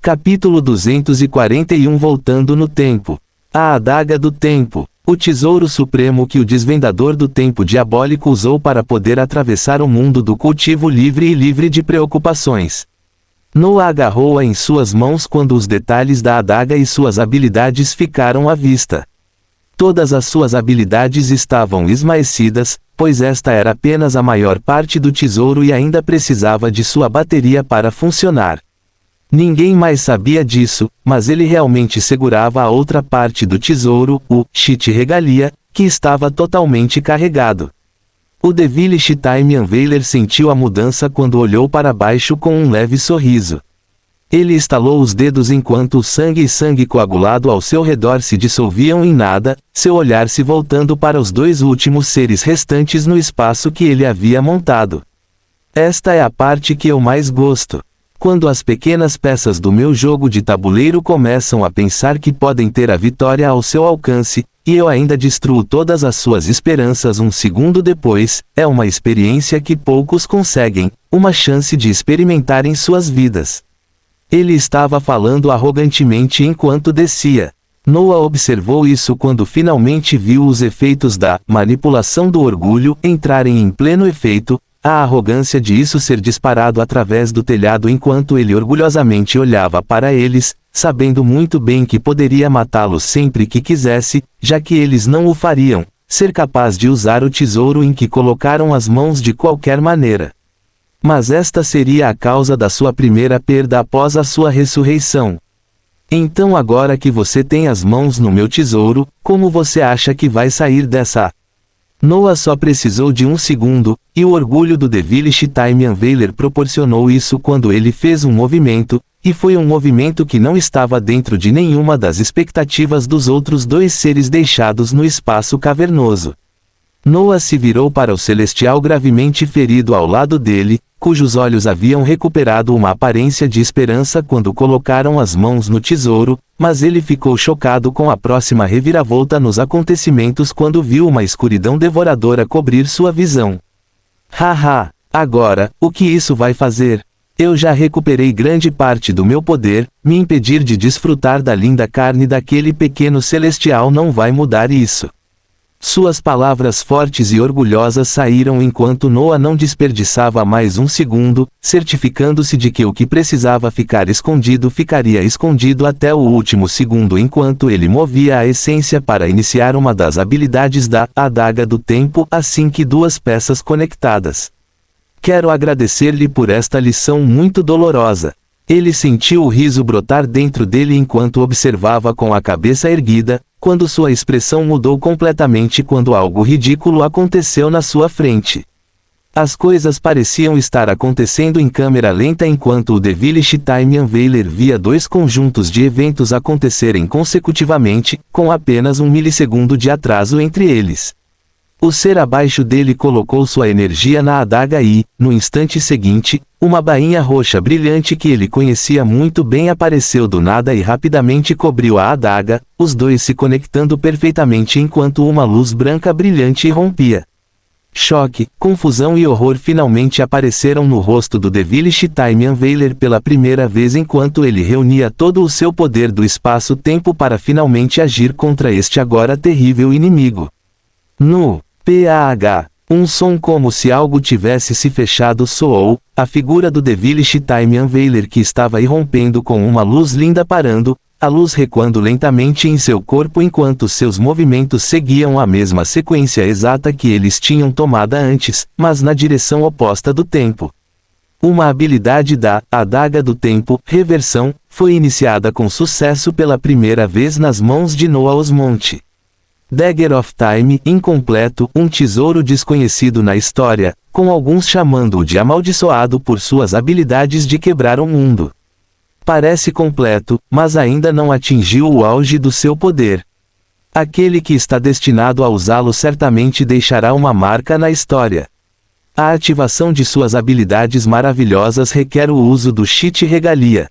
Capítulo 241 Voltando no Tempo. A Adaga do Tempo. O tesouro supremo que o desvendador do tempo diabólico usou para poder atravessar o mundo do cultivo livre e livre de preocupações. Noah agarrou-a em suas mãos quando os detalhes da adaga e suas habilidades ficaram à vista. Todas as suas habilidades estavam esmaecidas, pois esta era apenas a maior parte do tesouro e ainda precisava de sua bateria para funcionar. Ninguém mais sabia disso, mas ele realmente segurava a outra parte do tesouro, o Chit Regalia, que estava totalmente carregado. O Devilish Time Unveiler sentiu a mudança quando olhou para baixo com um leve sorriso. Ele estalou os dedos enquanto o sangue coagulado ao seu redor se dissolviam em nada, seu olhar se voltando para os dois últimos seres restantes no espaço que ele havia montado. Esta é a parte que eu mais gosto. Quando as pequenas peças do meu jogo de tabuleiro começam a pensar que podem ter a vitória ao seu alcance, e eu ainda destruo todas as suas esperanças um segundo depois, é uma experiência que poucos conseguem, uma chance de experimentar em suas vidas. Ele estava falando arrogantemente enquanto descia. Noah observou isso quando finalmente viu os efeitos da manipulação do orgulho entrarem em pleno efeito, a arrogância de isso ser disparado através do telhado enquanto ele orgulhosamente olhava para eles, sabendo muito bem que poderia matá-los sempre que quisesse, já que eles não o fariam, ser capaz de usar o tesouro em que colocaram as mãos de qualquer maneira. Mas esta seria a causa da sua primeira perda após a sua ressurreição. Então agora que você tem as mãos no meu tesouro, como você acha que vai sair dessa? Noah só precisou de um segundo, e o orgulho do Devilish Time Unveiler proporcionou isso quando ele fez um movimento, e foi um movimento que não estava dentro de nenhuma das expectativas dos outros dois seres deixados no espaço cavernoso. Noah se virou para o Celestial gravemente ferido ao lado dele, cujos olhos haviam recuperado uma aparência de esperança quando colocaram as mãos no tesouro, mas ele ficou chocado com a próxima reviravolta nos acontecimentos quando viu uma escuridão devoradora cobrir sua visão. Haha, agora, o que isso vai fazer? Eu já recuperei grande parte do meu poder, me impedir de desfrutar da linda carne daquele pequeno celestial não vai mudar isso. Suas palavras fortes e orgulhosas saíram enquanto Noah não desperdiçava mais um segundo, certificando-se de que o que precisava ficar escondido ficaria escondido até o último segundo enquanto ele movia a essência para iniciar uma das habilidades da Adaga do Tempo assim que duas peças conectadas. Quero agradecer-lhe por esta lição muito dolorosa. Ele sentiu o riso brotar dentro dele enquanto observava com a cabeça erguida, quando sua expressão mudou completamente quando algo ridículo aconteceu na sua frente. As coisas pareciam estar acontecendo em câmera lenta enquanto o Devilish Time Unveiler via dois conjuntos de eventos acontecerem consecutivamente, com apenas um milissegundo de atraso entre eles. O ser abaixo dele colocou sua energia na adaga e, no instante seguinte, uma bainha roxa brilhante que ele conhecia muito bem apareceu do nada e rapidamente cobriu a adaga, os dois se conectando perfeitamente enquanto uma luz branca brilhante irrompia. Choque, confusão e horror finalmente apareceram no rosto do Devilish Time Unveiler pela primeira vez enquanto ele reunia todo o seu poder do espaço-tempo para finalmente agir contra este agora terrível inimigo. No PAH, um som como se algo tivesse se fechado soou, a figura do Devilish Time Unveiler que estava irrompendo com uma luz linda parando, a luz recuando lentamente em seu corpo enquanto seus movimentos seguiam a mesma sequência exata que eles tinham tomada antes, mas na direção oposta do tempo. Uma habilidade da Adaga do Tempo, Reversão, foi iniciada com sucesso pela primeira vez nas mãos de Noah Osmonte. Dagger of Time, incompleto, um tesouro desconhecido na história, com alguns chamando-o de amaldiçoado por suas habilidades de quebrar o mundo. Parece completo, mas ainda não atingiu o auge do seu poder. Aquele que está destinado a usá-lo certamente deixará uma marca na história. A ativação de suas habilidades maravilhosas requer o uso do Chit Regalia.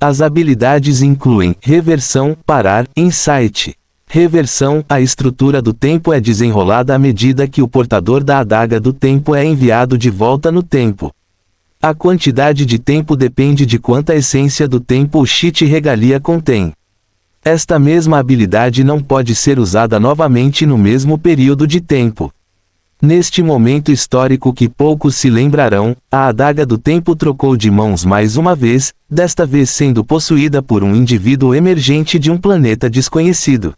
As habilidades incluem Reversão, Parar, Insight. Reversão, a estrutura do tempo é desenrolada à medida que o portador da adaga do tempo é enviado de volta no tempo. A quantidade de tempo depende de quanta essência do tempo o Chit Regalia contém. Esta mesma habilidade não pode ser usada novamente no mesmo período de tempo. Neste momento histórico que poucos se lembrarão, a adaga do tempo trocou de mãos mais uma vez, desta vez sendo possuída por um indivíduo emergente de um planeta desconhecido.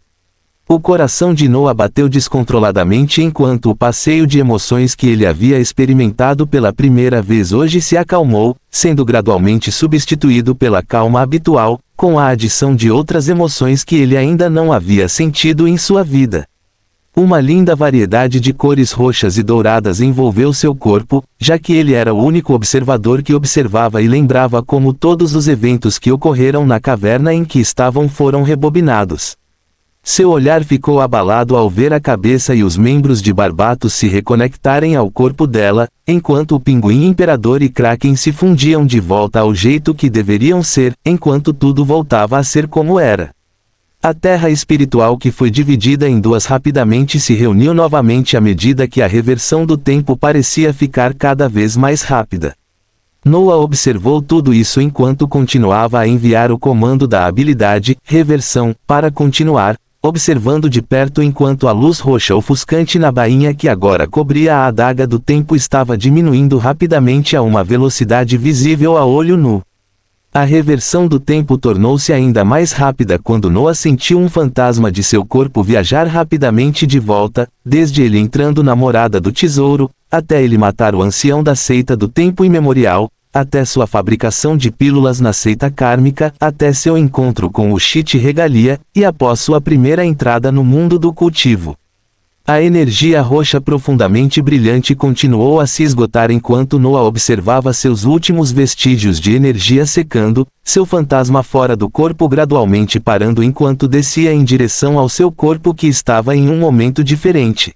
O coração de Noah bateu descontroladamente enquanto o passeio de emoções que ele havia experimentado pela primeira vez hoje se acalmou, sendo gradualmente substituído pela calma habitual, com a adição de outras emoções que ele ainda não havia sentido em sua vida. Uma linda variedade de cores roxas e douradas envolveu seu corpo, já que ele era o único observador que observava e lembrava como todos os eventos que ocorreram na caverna em que estavam foram rebobinados. Seu olhar ficou abalado ao ver a cabeça e os membros de Barbatos se reconectarem ao corpo dela, enquanto o Pinguim Imperador e Kraken se fundiam de volta ao jeito que deveriam ser, enquanto tudo voltava a ser como era. A terra espiritual que foi dividida em duas rapidamente se reuniu novamente à medida que a reversão do tempo parecia ficar cada vez mais rápida. Noah observou tudo isso enquanto continuava a enviar o comando da habilidade, reversão, para continuar, observando de perto enquanto a luz roxa ofuscante na bainha que agora cobria a adaga do tempo estava diminuindo rapidamente a uma velocidade visível a olho nu. A reversão do tempo tornou-se ainda mais rápida quando Noah sentiu um fantasma de seu corpo viajar rapidamente de volta, desde ele entrando na morada do tesouro, até ele matar o ancião da seita do tempo imemorial, até sua fabricação de pílulas na seita kármica, até seu encontro com o Chit Regalia, e após sua primeira entrada no mundo do cultivo. A energia roxa profundamente brilhante continuou a se esgotar enquanto Noah observava seus últimos vestígios de energia secando, seu fantasma fora do corpo gradualmente parando enquanto descia em direção ao seu corpo que estava em um momento diferente.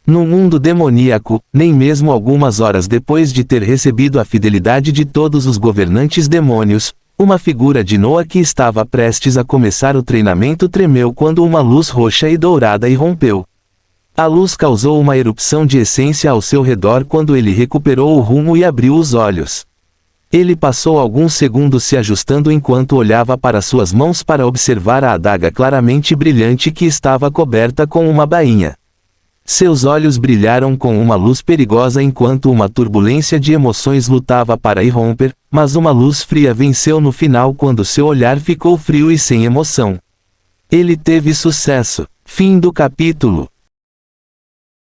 No mundo demoníaco, nem mesmo algumas horas depois de ter recebido a fidelidade de todos os governantes demônios, uma figura de Noah que estava prestes a começar o treinamento tremeu quando uma luz roxa e dourada irrompeu. A luz causou uma erupção de essência ao seu redor quando ele recuperou o rumo e abriu os olhos. Ele passou alguns segundos se ajustando enquanto olhava para suas mãos para observar a adaga claramente brilhante que estava coberta com uma bainha. Seus olhos brilharam com uma luz perigosa enquanto uma turbulência de emoções lutava para irromper, mas uma luz fria venceu no final quando seu olhar ficou frio e sem emoção. Ele teve sucesso. Fim do capítulo.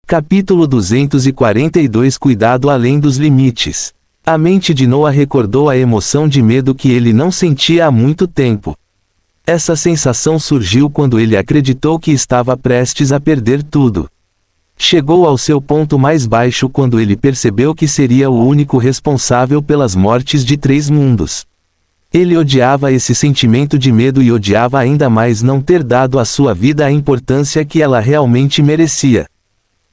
Capítulo 242 Cuidado além dos limites. A mente de Noah recordou a emoção de medo que ele não sentia há muito tempo. Essa sensação surgiu quando ele acreditou que estava prestes a perder tudo. Chegou ao seu ponto mais baixo quando ele percebeu que seria o único responsável pelas mortes de 3 mundos. Ele odiava esse sentimento de medo e odiava ainda mais não ter dado à sua vida a importância que ela realmente merecia.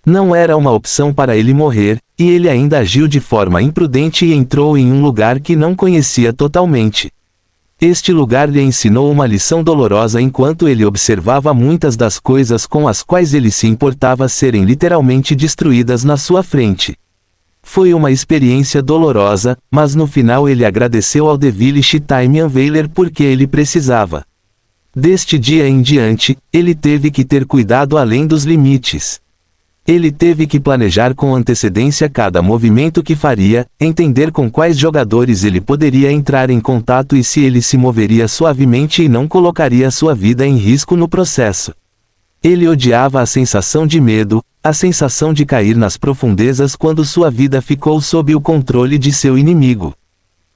Não era uma opção para ele morrer, e ele ainda agiu de forma imprudente e entrou em um lugar que não conhecia totalmente. Este lugar lhe ensinou uma lição dolorosa enquanto ele observava muitas das coisas com as quais ele se importava serem literalmente destruídas na sua frente. Foi uma experiência dolorosa, mas no final ele agradeceu ao Devilish Time Unveiler porque ele precisava. Deste dia em diante, ele teve que ter cuidado além dos limites. Ele teve que planejar com antecedência cada movimento que faria, entender com quais jogadores ele poderia entrar em contato e se ele se moveria suavemente e não colocaria sua vida em risco no processo. Ele odiava a sensação de medo, a sensação de cair nas profundezas quando sua vida ficou sob o controle de seu inimigo.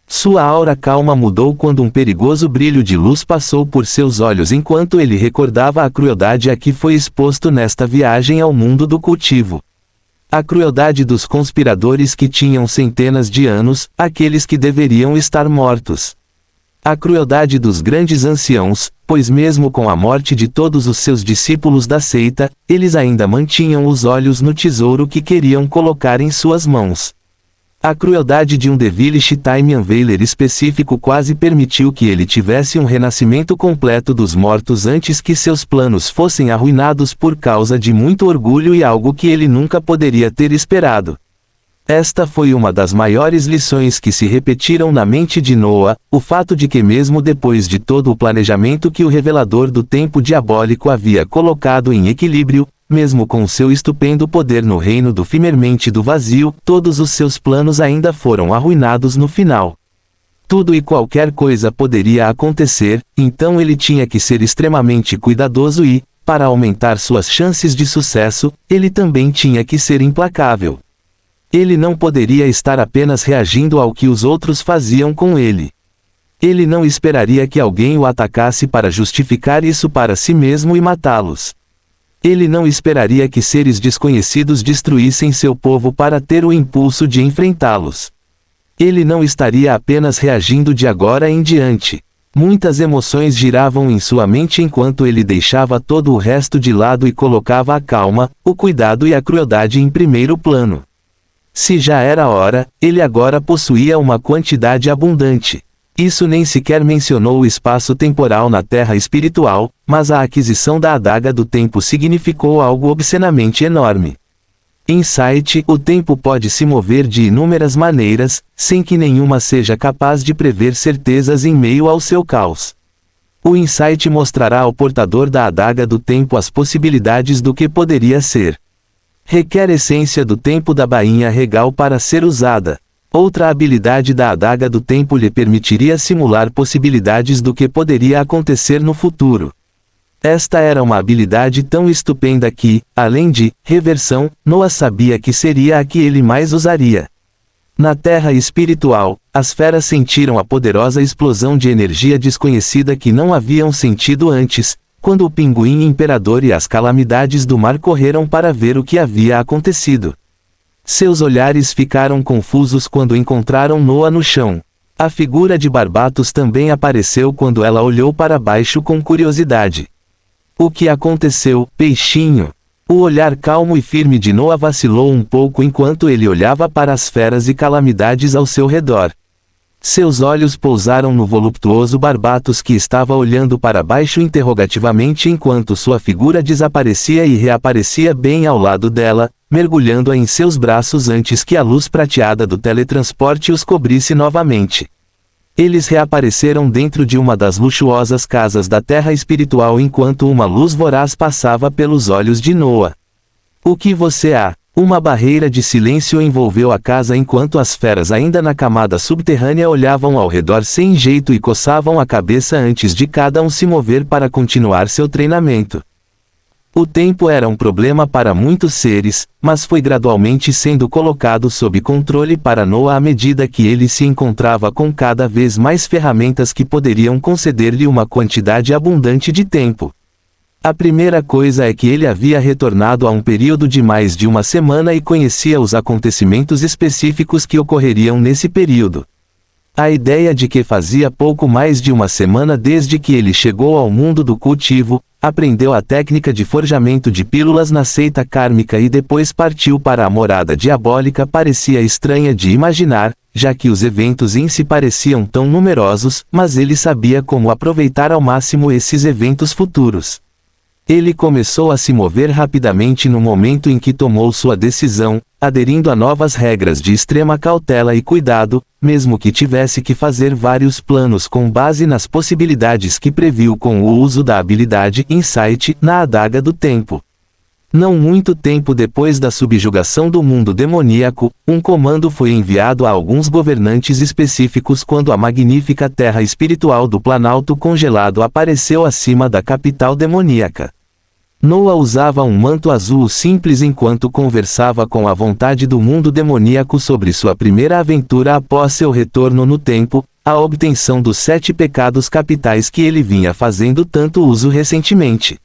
Sua aura calma mudou quando um perigoso brilho de luz passou por seus olhos enquanto ele recordava a crueldade a que foi exposto nesta viagem ao mundo do cultivo. A crueldade dos conspiradores que tinham centenas de anos, aqueles que deveriam estar mortos. A crueldade dos grandes anciãos, pois mesmo com a morte de todos os seus discípulos da seita, eles ainda mantinham os olhos no tesouro que queriam colocar em suas mãos. A crueldade de um Devilish Time Unveiler específico quase permitiu que ele tivesse um renascimento completo dos mortos antes que seus planos fossem arruinados por causa de muito orgulho e algo que ele nunca poderia ter esperado. Esta foi uma das maiores lições que se repetiram na mente de Noah, o fato de que mesmo depois de todo o planejamento que o revelador do tempo diabólico havia colocado em equilíbrio, mesmo com seu estupendo poder no reino do Firmamente do Vazio, todos os seus planos ainda foram arruinados no final. Tudo e qualquer coisa poderia acontecer, então ele tinha que ser extremamente cuidadoso e, para aumentar suas chances de sucesso, ele também tinha que ser implacável. Ele não poderia estar apenas reagindo ao que os outros faziam com ele. Ele não esperaria que alguém o atacasse para justificar isso para si mesmo e matá-los. Ele não esperaria que seres desconhecidos destruíssem seu povo para ter o impulso de enfrentá-los. Ele não estaria apenas reagindo de agora em diante. Muitas emoções giravam em sua mente enquanto ele deixava todo o resto de lado e colocava a calma, o cuidado e a crueldade em primeiro plano. Se já era hora, ele agora possuía uma quantidade abundante. Isso nem sequer mencionou o espaço temporal na terra espiritual, mas a aquisição da adaga do tempo significou algo obscenamente enorme. Insight: o tempo pode se mover de inúmeras maneiras, sem que nenhuma seja capaz de prever certezas em meio ao seu caos. O insight mostrará ao portador da adaga do tempo as possibilidades do que poderia ser. Requer essência do tempo da bainha regal para ser usada. Outra habilidade da adaga do tempo lhe permitiria simular possibilidades do que poderia acontecer no futuro. Esta era uma habilidade tão estupenda que, além de reversão, Noah sabia que seria a que ele mais usaria. Na terra espiritual, as feras sentiram a poderosa explosão de energia desconhecida que não haviam sentido antes, quando o pinguim imperador e as calamidades do mar correram para ver o que havia acontecido. Seus olhares ficaram confusos quando encontraram Noah no chão. A figura de Barbatos também apareceu quando ela olhou para baixo com curiosidade. O que aconteceu, peixinho? O olhar calmo e firme de Noah vacilou um pouco enquanto ele olhava para as feras e calamidades ao seu redor. Seus olhos pousaram no voluptuoso Barbatos que estava olhando para baixo interrogativamente enquanto sua figura desaparecia e reaparecia bem ao lado dela, mergulhando-a em seus braços antes que a luz prateada do teletransporte os cobrisse novamente. Eles reapareceram dentro de uma das luxuosas casas da terra espiritual enquanto uma luz voraz passava pelos olhos de Noah. O que você há? Uma barreira de silêncio envolveu a casa enquanto as feras ainda na camada subterrânea olhavam ao redor sem jeito e coçavam a cabeça antes de cada um se mover para continuar seu treinamento. O tempo era um problema para muitos seres, mas foi gradualmente sendo colocado sob controle para Noah à medida que ele se encontrava com cada vez mais ferramentas que poderiam conceder-lhe uma quantidade abundante de tempo. A primeira coisa é que ele havia retornado a um período de mais de uma semana e conhecia os acontecimentos específicos que ocorreriam nesse período. A ideia de que fazia pouco mais de uma semana desde que ele chegou ao mundo do cultivo, aprendeu a técnica de forjamento de pílulas na seita kármica e depois partiu para a morada diabólica parecia estranha de imaginar, já que os eventos em si pareciam tão numerosos, mas ele sabia como aproveitar ao máximo esses eventos futuros. Ele começou a se mover rapidamente no momento em que tomou sua decisão, aderindo a novas regras de extrema cautela e cuidado, mesmo que tivesse que fazer vários planos com base nas possibilidades que previu com o uso da habilidade Insight na adaga do tempo. Não muito tempo depois da subjugação do mundo demoníaco, um comando foi enviado a alguns governantes específicos quando a magnífica terra espiritual do Planalto Congelado apareceu acima da capital demoníaca. Noah usava um manto azul simples enquanto conversava com a vontade do mundo demoníaco sobre sua primeira aventura após seu retorno no tempo, a obtenção dos 7 pecados capitais que ele vinha fazendo tanto uso recentemente.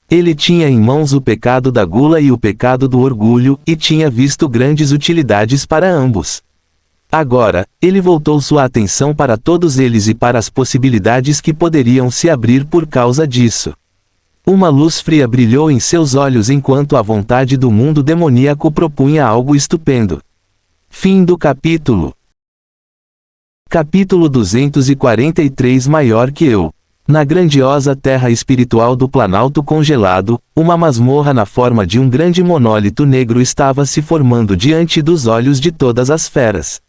Ele tinha em mãos o pecado da gula e o pecado do orgulho, e tinha visto grandes utilidades para ambos. Agora, ele voltou sua atenção para todos eles e para as possibilidades que poderiam se abrir por causa disso. Uma luz fria brilhou em seus olhos enquanto a vontade do mundo demoníaco propunha algo estupendo. Fim do capítulo. Capítulo 243 Maior que eu. Na grandiosa terra espiritual do Planalto Congelado, uma masmorra na forma de um grande monólito negro estava se formando diante dos olhos de todas as feras.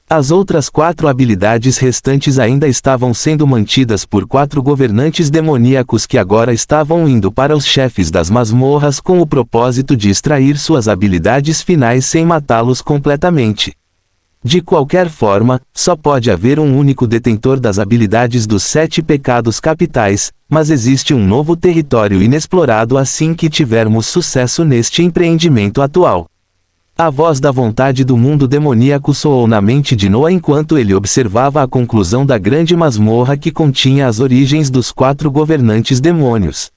As outras 4 habilidades restantes ainda estavam sendo mantidas por 4 governantes demoníacos que agora estavam indo para os chefes das masmorras com o propósito de extrair suas habilidades finais sem matá-los completamente. De qualquer forma, só pode haver um único detentor das habilidades dos 7 pecados capitais, mas existe um novo território inexplorado assim que tivermos sucesso neste empreendimento atual. A voz da vontade do mundo demoníaco soou na mente de Noah enquanto ele observava a conclusão da grande masmorra que continha as origens dos 4 governantes demônios.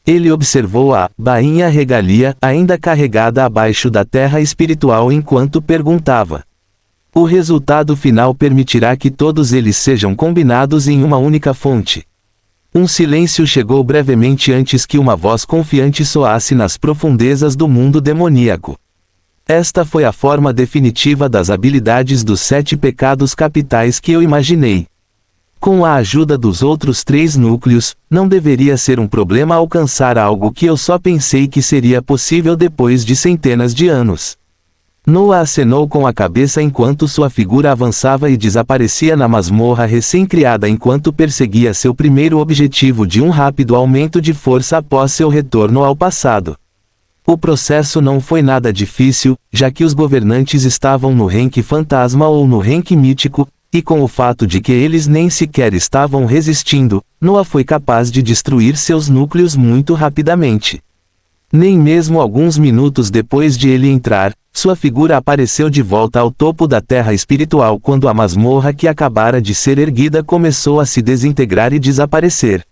Ele observou a bainha regalia ainda carregada abaixo da terra espiritual enquanto perguntava. O resultado final permitirá que todos eles sejam combinados em uma única fonte. Um silêncio chegou brevemente antes que uma voz confiante soasse nas profundezas do mundo demoníaco. Esta foi a forma definitiva das habilidades dos 7 pecados capitais que eu imaginei. Com a ajuda dos outros 3 núcleos, não deveria ser um problema alcançar algo que eu só pensei que seria possível depois de centenas de anos. Noah acenou com a cabeça enquanto sua figura avançava e desaparecia na masmorra recém-criada enquanto perseguia seu primeiro objetivo de um rápido aumento de força após seu retorno ao passado. O processo não foi nada difícil, já que os governantes estavam no rank fantasma ou no rank mítico, e com o fato de que eles nem sequer estavam resistindo, Noah foi capaz de destruir seus núcleos muito rapidamente. Nem mesmo alguns minutos depois de ele entrar, sua figura apareceu de volta ao topo da terra espiritual quando a masmorra que acabara de ser erguida começou a se desintegrar e desaparecer.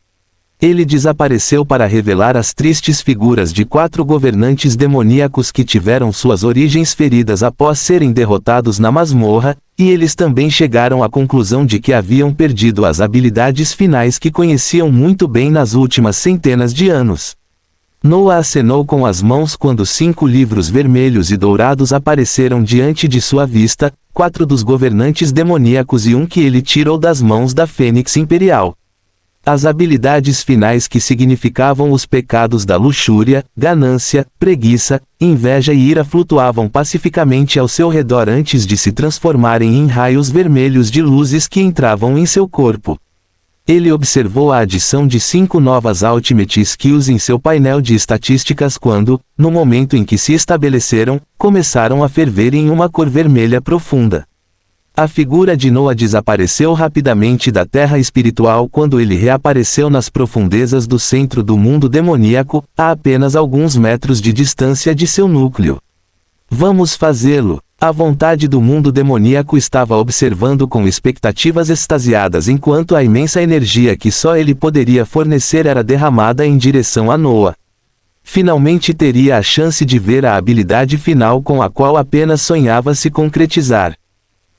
Ele desapareceu para revelar as tristes figuras de 4 governantes demoníacos que tiveram suas origens feridas após serem derrotados na masmorra, e eles também chegaram à conclusão de que haviam perdido as habilidades finais que conheciam muito bem nas últimas centenas de anos. Noah acenou com as mãos quando 5 livros vermelhos e dourados apareceram diante de sua vista, 4 dos governantes demoníacos e um que ele tirou das mãos da Fênix Imperial. As habilidades finais que significavam os pecados da luxúria, ganância, preguiça, inveja e ira flutuavam pacificamente ao seu redor antes de se transformarem em raios vermelhos de luzes que entravam em seu corpo. Ele observou a adição de 5 novas Ultimate Skills em seu painel de estatísticas quando, no momento em que se estabeleceram, começaram a ferver em uma cor vermelha profunda. A figura de Noah desapareceu rapidamente da terra espiritual quando ele reapareceu nas profundezas do centro do mundo demoníaco, a apenas alguns metros de distância de seu núcleo. Vamos fazê-lo! A vontade do mundo demoníaco estava observando com expectativas extasiadas enquanto a imensa energia que só ele poderia fornecer era derramada em direção a Noah. Finalmente teria a chance de ver a habilidade final com a qual apenas sonhava se concretizar.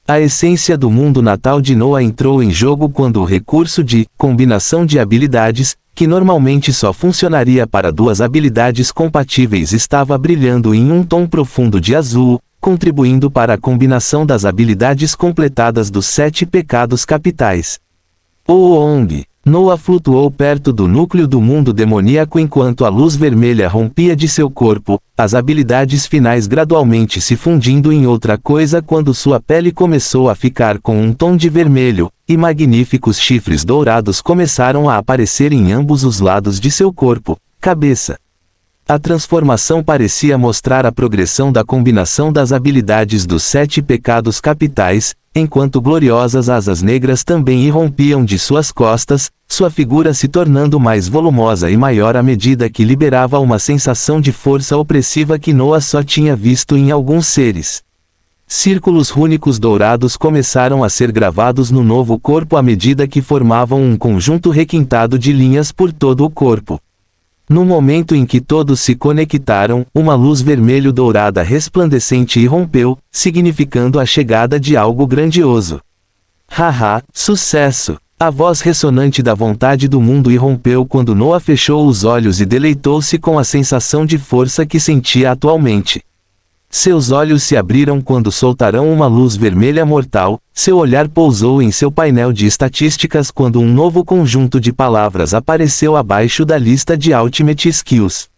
A essência do mundo natal de Noah entrou em jogo quando o recurso de combinação de habilidades, que normalmente só funcionaria para 2 habilidades compatíveis, estava brilhando em um tom profundo de azul, contribuindo para a combinação das habilidades completadas dos 7 pecados capitais. Oong! Noah flutuou perto do núcleo do mundo demoníaco enquanto a luz vermelha rompia de seu corpo, as habilidades finais gradualmente se fundindo em outra coisa quando sua pele começou a ficar com um tom de vermelho, e magníficos chifres dourados começaram a aparecer em ambos os lados de seu corpo, cabeça. A transformação parecia mostrar a progressão da combinação das habilidades dos 7 pecados capitais, enquanto gloriosas asas negras também irrompiam de suas costas, sua figura se tornando mais volumosa e maior à medida que liberava uma sensação de força opressiva que Noah só tinha visto em alguns seres. Círculos rúnicos dourados começaram a ser gravados no novo corpo à medida que formavam um conjunto requintado de linhas por todo o corpo. No momento em que todos se conectaram, uma luz vermelho-dourada resplandecente irrompeu, significando a chegada de algo grandioso. Haha, sucesso! A voz ressonante da vontade do mundo irrompeu quando Noah fechou os olhos e deleitou-se com a sensação de força que sentia atualmente. Seus olhos se abriram quando soltaram uma luz vermelha mortal, seu olhar pousou em seu painel de estatísticas quando um novo conjunto de palavras apareceu abaixo da lista de Ultimate Skills.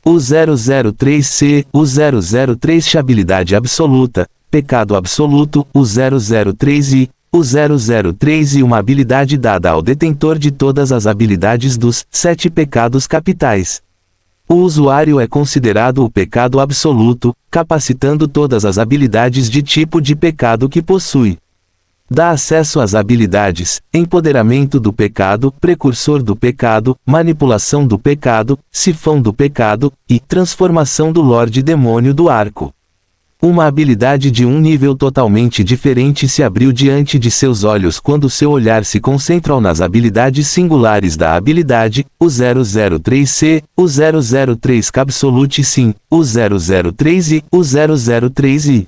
O 003C, o 003 habilidade absoluta, pecado absoluto, o 003I, o 003 uma habilidade dada ao detentor de todas as habilidades dos 7 pecados capitais. O usuário é considerado o pecado absoluto, capacitando todas as habilidades de tipo de pecado que possui. Dá acesso às habilidades: empoderamento do pecado, precursor do pecado, manipulação do pecado, sifão do pecado, e transformação do Lorde Demônio do Arco. Uma habilidade de um nível totalmente diferente se abriu diante de seus olhos quando seu olhar se concentrou nas habilidades singulares da habilidade, o 003C, o 003 Absolute Sim, o 003I, o 003I.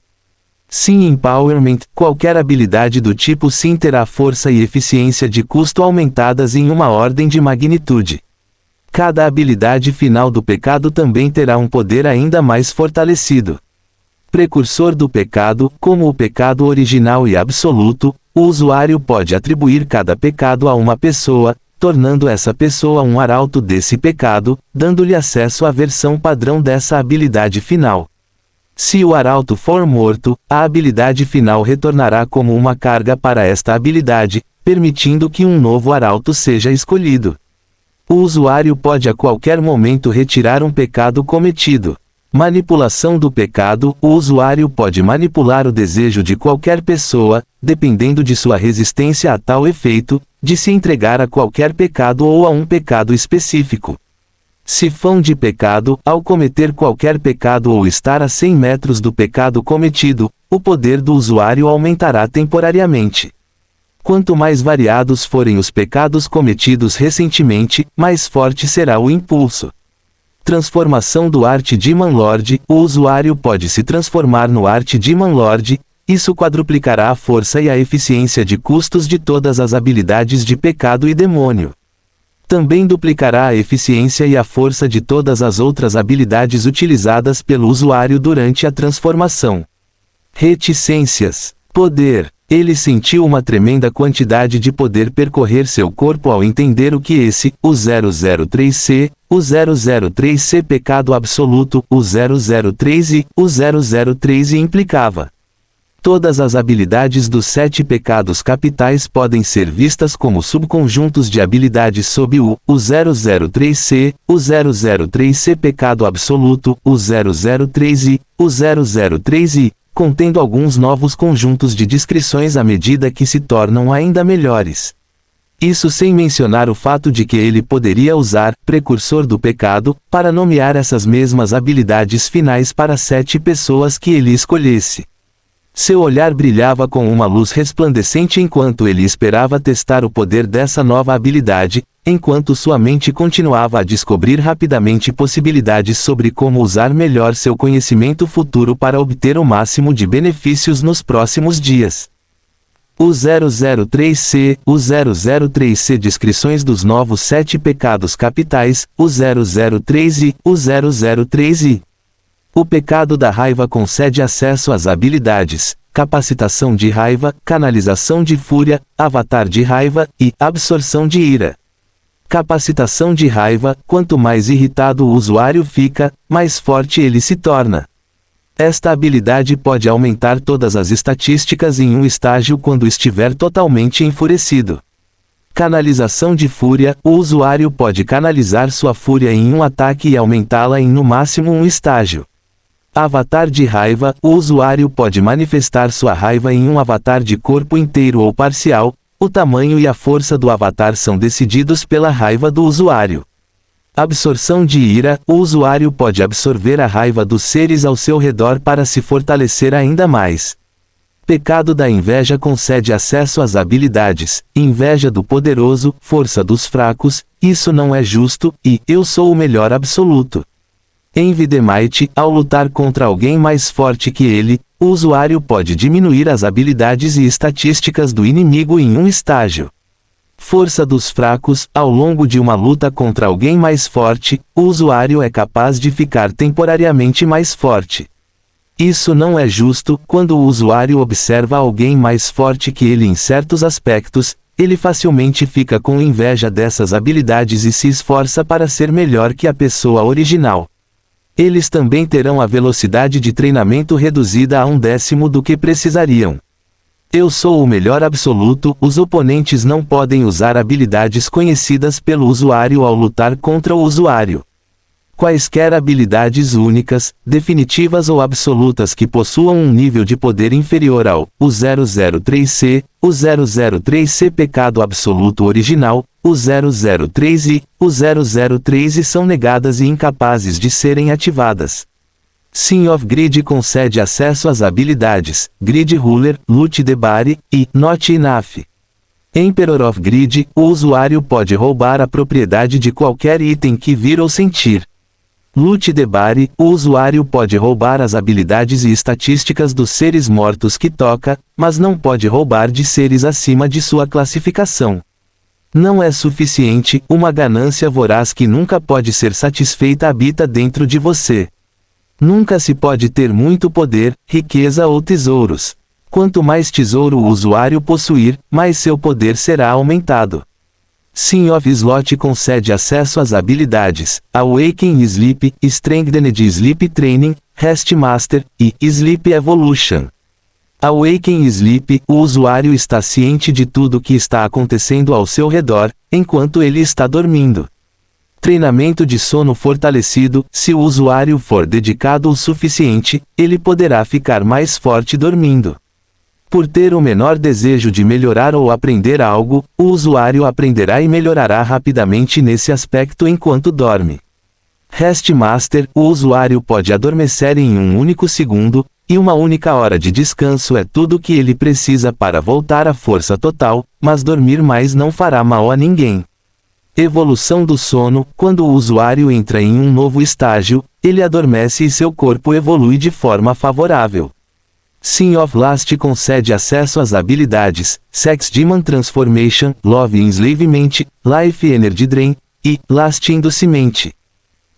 Sim Empowerment, qualquer habilidade do tipo Sim terá força e eficiência de custo aumentadas em uma ordem de magnitude. Cada habilidade final do pecado também terá um poder ainda mais fortalecido. Precursor do pecado, como o pecado original e absoluto, o usuário pode atribuir cada pecado a uma pessoa, tornando essa pessoa um arauto desse pecado, dando-lhe acesso à versão padrão dessa habilidade final. Se o arauto for morto, a habilidade final retornará como uma carga para esta habilidade, permitindo que um novo arauto seja escolhido. O usuário pode a qualquer momento retirar um pecado cometido. Manipulação do pecado: o usuário pode manipular o desejo de qualquer pessoa, dependendo de sua resistência a tal efeito, de se entregar a qualquer pecado ou a um pecado específico. Sifão de pecado: ao cometer qualquer pecado ou estar a 100 metros do pecado cometido, o poder do usuário aumentará temporariamente. Quanto mais variados forem os pecados cometidos recentemente, mais forte será o impulso. Transformação do Archdemon Lord: o usuário pode se transformar no Archdemon Lord, isso quadruplicará a força e a eficiência de custos de todas as habilidades de pecado e demônio. Também duplicará a eficiência e a força de todas as outras habilidades utilizadas pelo usuário durante a transformação. Reticências. Poder. Ele sentiu uma tremenda quantidade de poder percorrer seu corpo ao entender o que o 003C, o 003C pecado absoluto, o 003I, o 003I implicava. Todas as habilidades dos 7 pecados capitais podem ser vistas como subconjuntos de habilidades sob o 003C, o 003C pecado absoluto, o 003I, o 003I, contendo alguns novos conjuntos de descrições à medida que se tornam ainda melhores. Isso sem mencionar o fato de que ele poderia usar precursor do pecado para nomear essas mesmas habilidades finais para 7 pessoas que ele escolhesse. Seu olhar brilhava com uma luz resplandecente enquanto ele esperava testar o poder dessa nova habilidade, enquanto sua mente continuava a descobrir rapidamente possibilidades sobre como usar melhor seu conhecimento futuro para obter o máximo de benefícios nos próximos dias. O 003C, o 003C descrições dos novos 7 pecados capitais, o 003I, o 003I. O pecado da raiva concede acesso às habilidades: capacitação de raiva, canalização de fúria, avatar de raiva, e absorção de ira. Capacitação de raiva: quanto mais irritado o usuário fica, mais forte ele se torna. Esta habilidade pode aumentar todas as estatísticas em um estágio quando estiver totalmente enfurecido. Canalização de fúria: o usuário pode canalizar sua fúria em um ataque e aumentá-la em no máximo um estágio. Avatar de raiva: o usuário pode manifestar sua raiva em um avatar de corpo inteiro ou parcial, o tamanho e a força do avatar são decididos pela raiva do usuário. Absorção de ira: o usuário pode absorver a raiva dos seres ao seu redor para se fortalecer ainda mais. Pecado da inveja concede acesso às habilidades: inveja do poderoso, força dos fracos, isso não é justo, e eu sou o melhor absoluto. Envy the Might: ao lutar contra alguém mais forte que ele, o usuário pode diminuir as habilidades e estatísticas do inimigo em um estágio. Força dos fracos: ao longo de uma luta contra alguém mais forte, o usuário é capaz de ficar temporariamente mais forte. Isso não é justo. Quando o usuário observa alguém mais forte que ele em certos aspectos, ele facilmente fica com inveja dessas habilidades e se esforça para ser melhor que a pessoa original. Eles também terão a velocidade de treinamento reduzida a 1/10 do que precisariam. Eu sou o melhor absoluto. Os oponentes não podem usar habilidades conhecidas pelo usuário ao lutar contra o usuário. Quaisquer habilidades únicas, definitivas ou absolutas que possuam um nível de poder inferior ao o 003C, o 003C pecado absoluto original, o 003 e o 003 são negadas e incapazes de serem ativadas. Sim of Grid concede acesso às habilidades Grid Ruler, Loot the Body e Not Enough. Emperor of Grid, o usuário pode roubar a propriedade de qualquer item que vir ou sentir. Loot the Body, o usuário pode roubar as habilidades e estatísticas dos seres mortos que toca, mas não pode roubar de seres acima de sua classificação. Não é suficiente, uma ganância voraz que nunca pode ser satisfeita habita dentro de você. Nunca se pode ter muito poder, riqueza ou tesouros. Quanto mais tesouro o usuário possuir, mais seu poder será aumentado. Sim of Slot concede acesso às habilidades Awaken Sleep, Strengthened Sleep Training, Rest Master e Sleep Evolution. Awaken Sleep, o usuário está ciente de tudo que está acontecendo ao seu redor, enquanto ele está dormindo. Treinamento de sono fortalecido, se o usuário for dedicado o suficiente, ele poderá ficar mais forte dormindo. Por ter o menor desejo de melhorar ou aprender algo, o usuário aprenderá e melhorará rapidamente nesse aspecto enquanto dorme. Rest Master, o usuário pode adormecer em um único segundo, e uma única hora de descanso é tudo o que ele precisa para voltar à força total, mas dormir mais não fará mal a ninguém. Evolução do sono, quando o usuário entra em um novo estágio, ele adormece e seu corpo evolui de forma favorável. Sim of Lust concede acesso às habilidades Sex Demon Transformation, Love Enslavement, Life Energy Drain e Lust Inducement.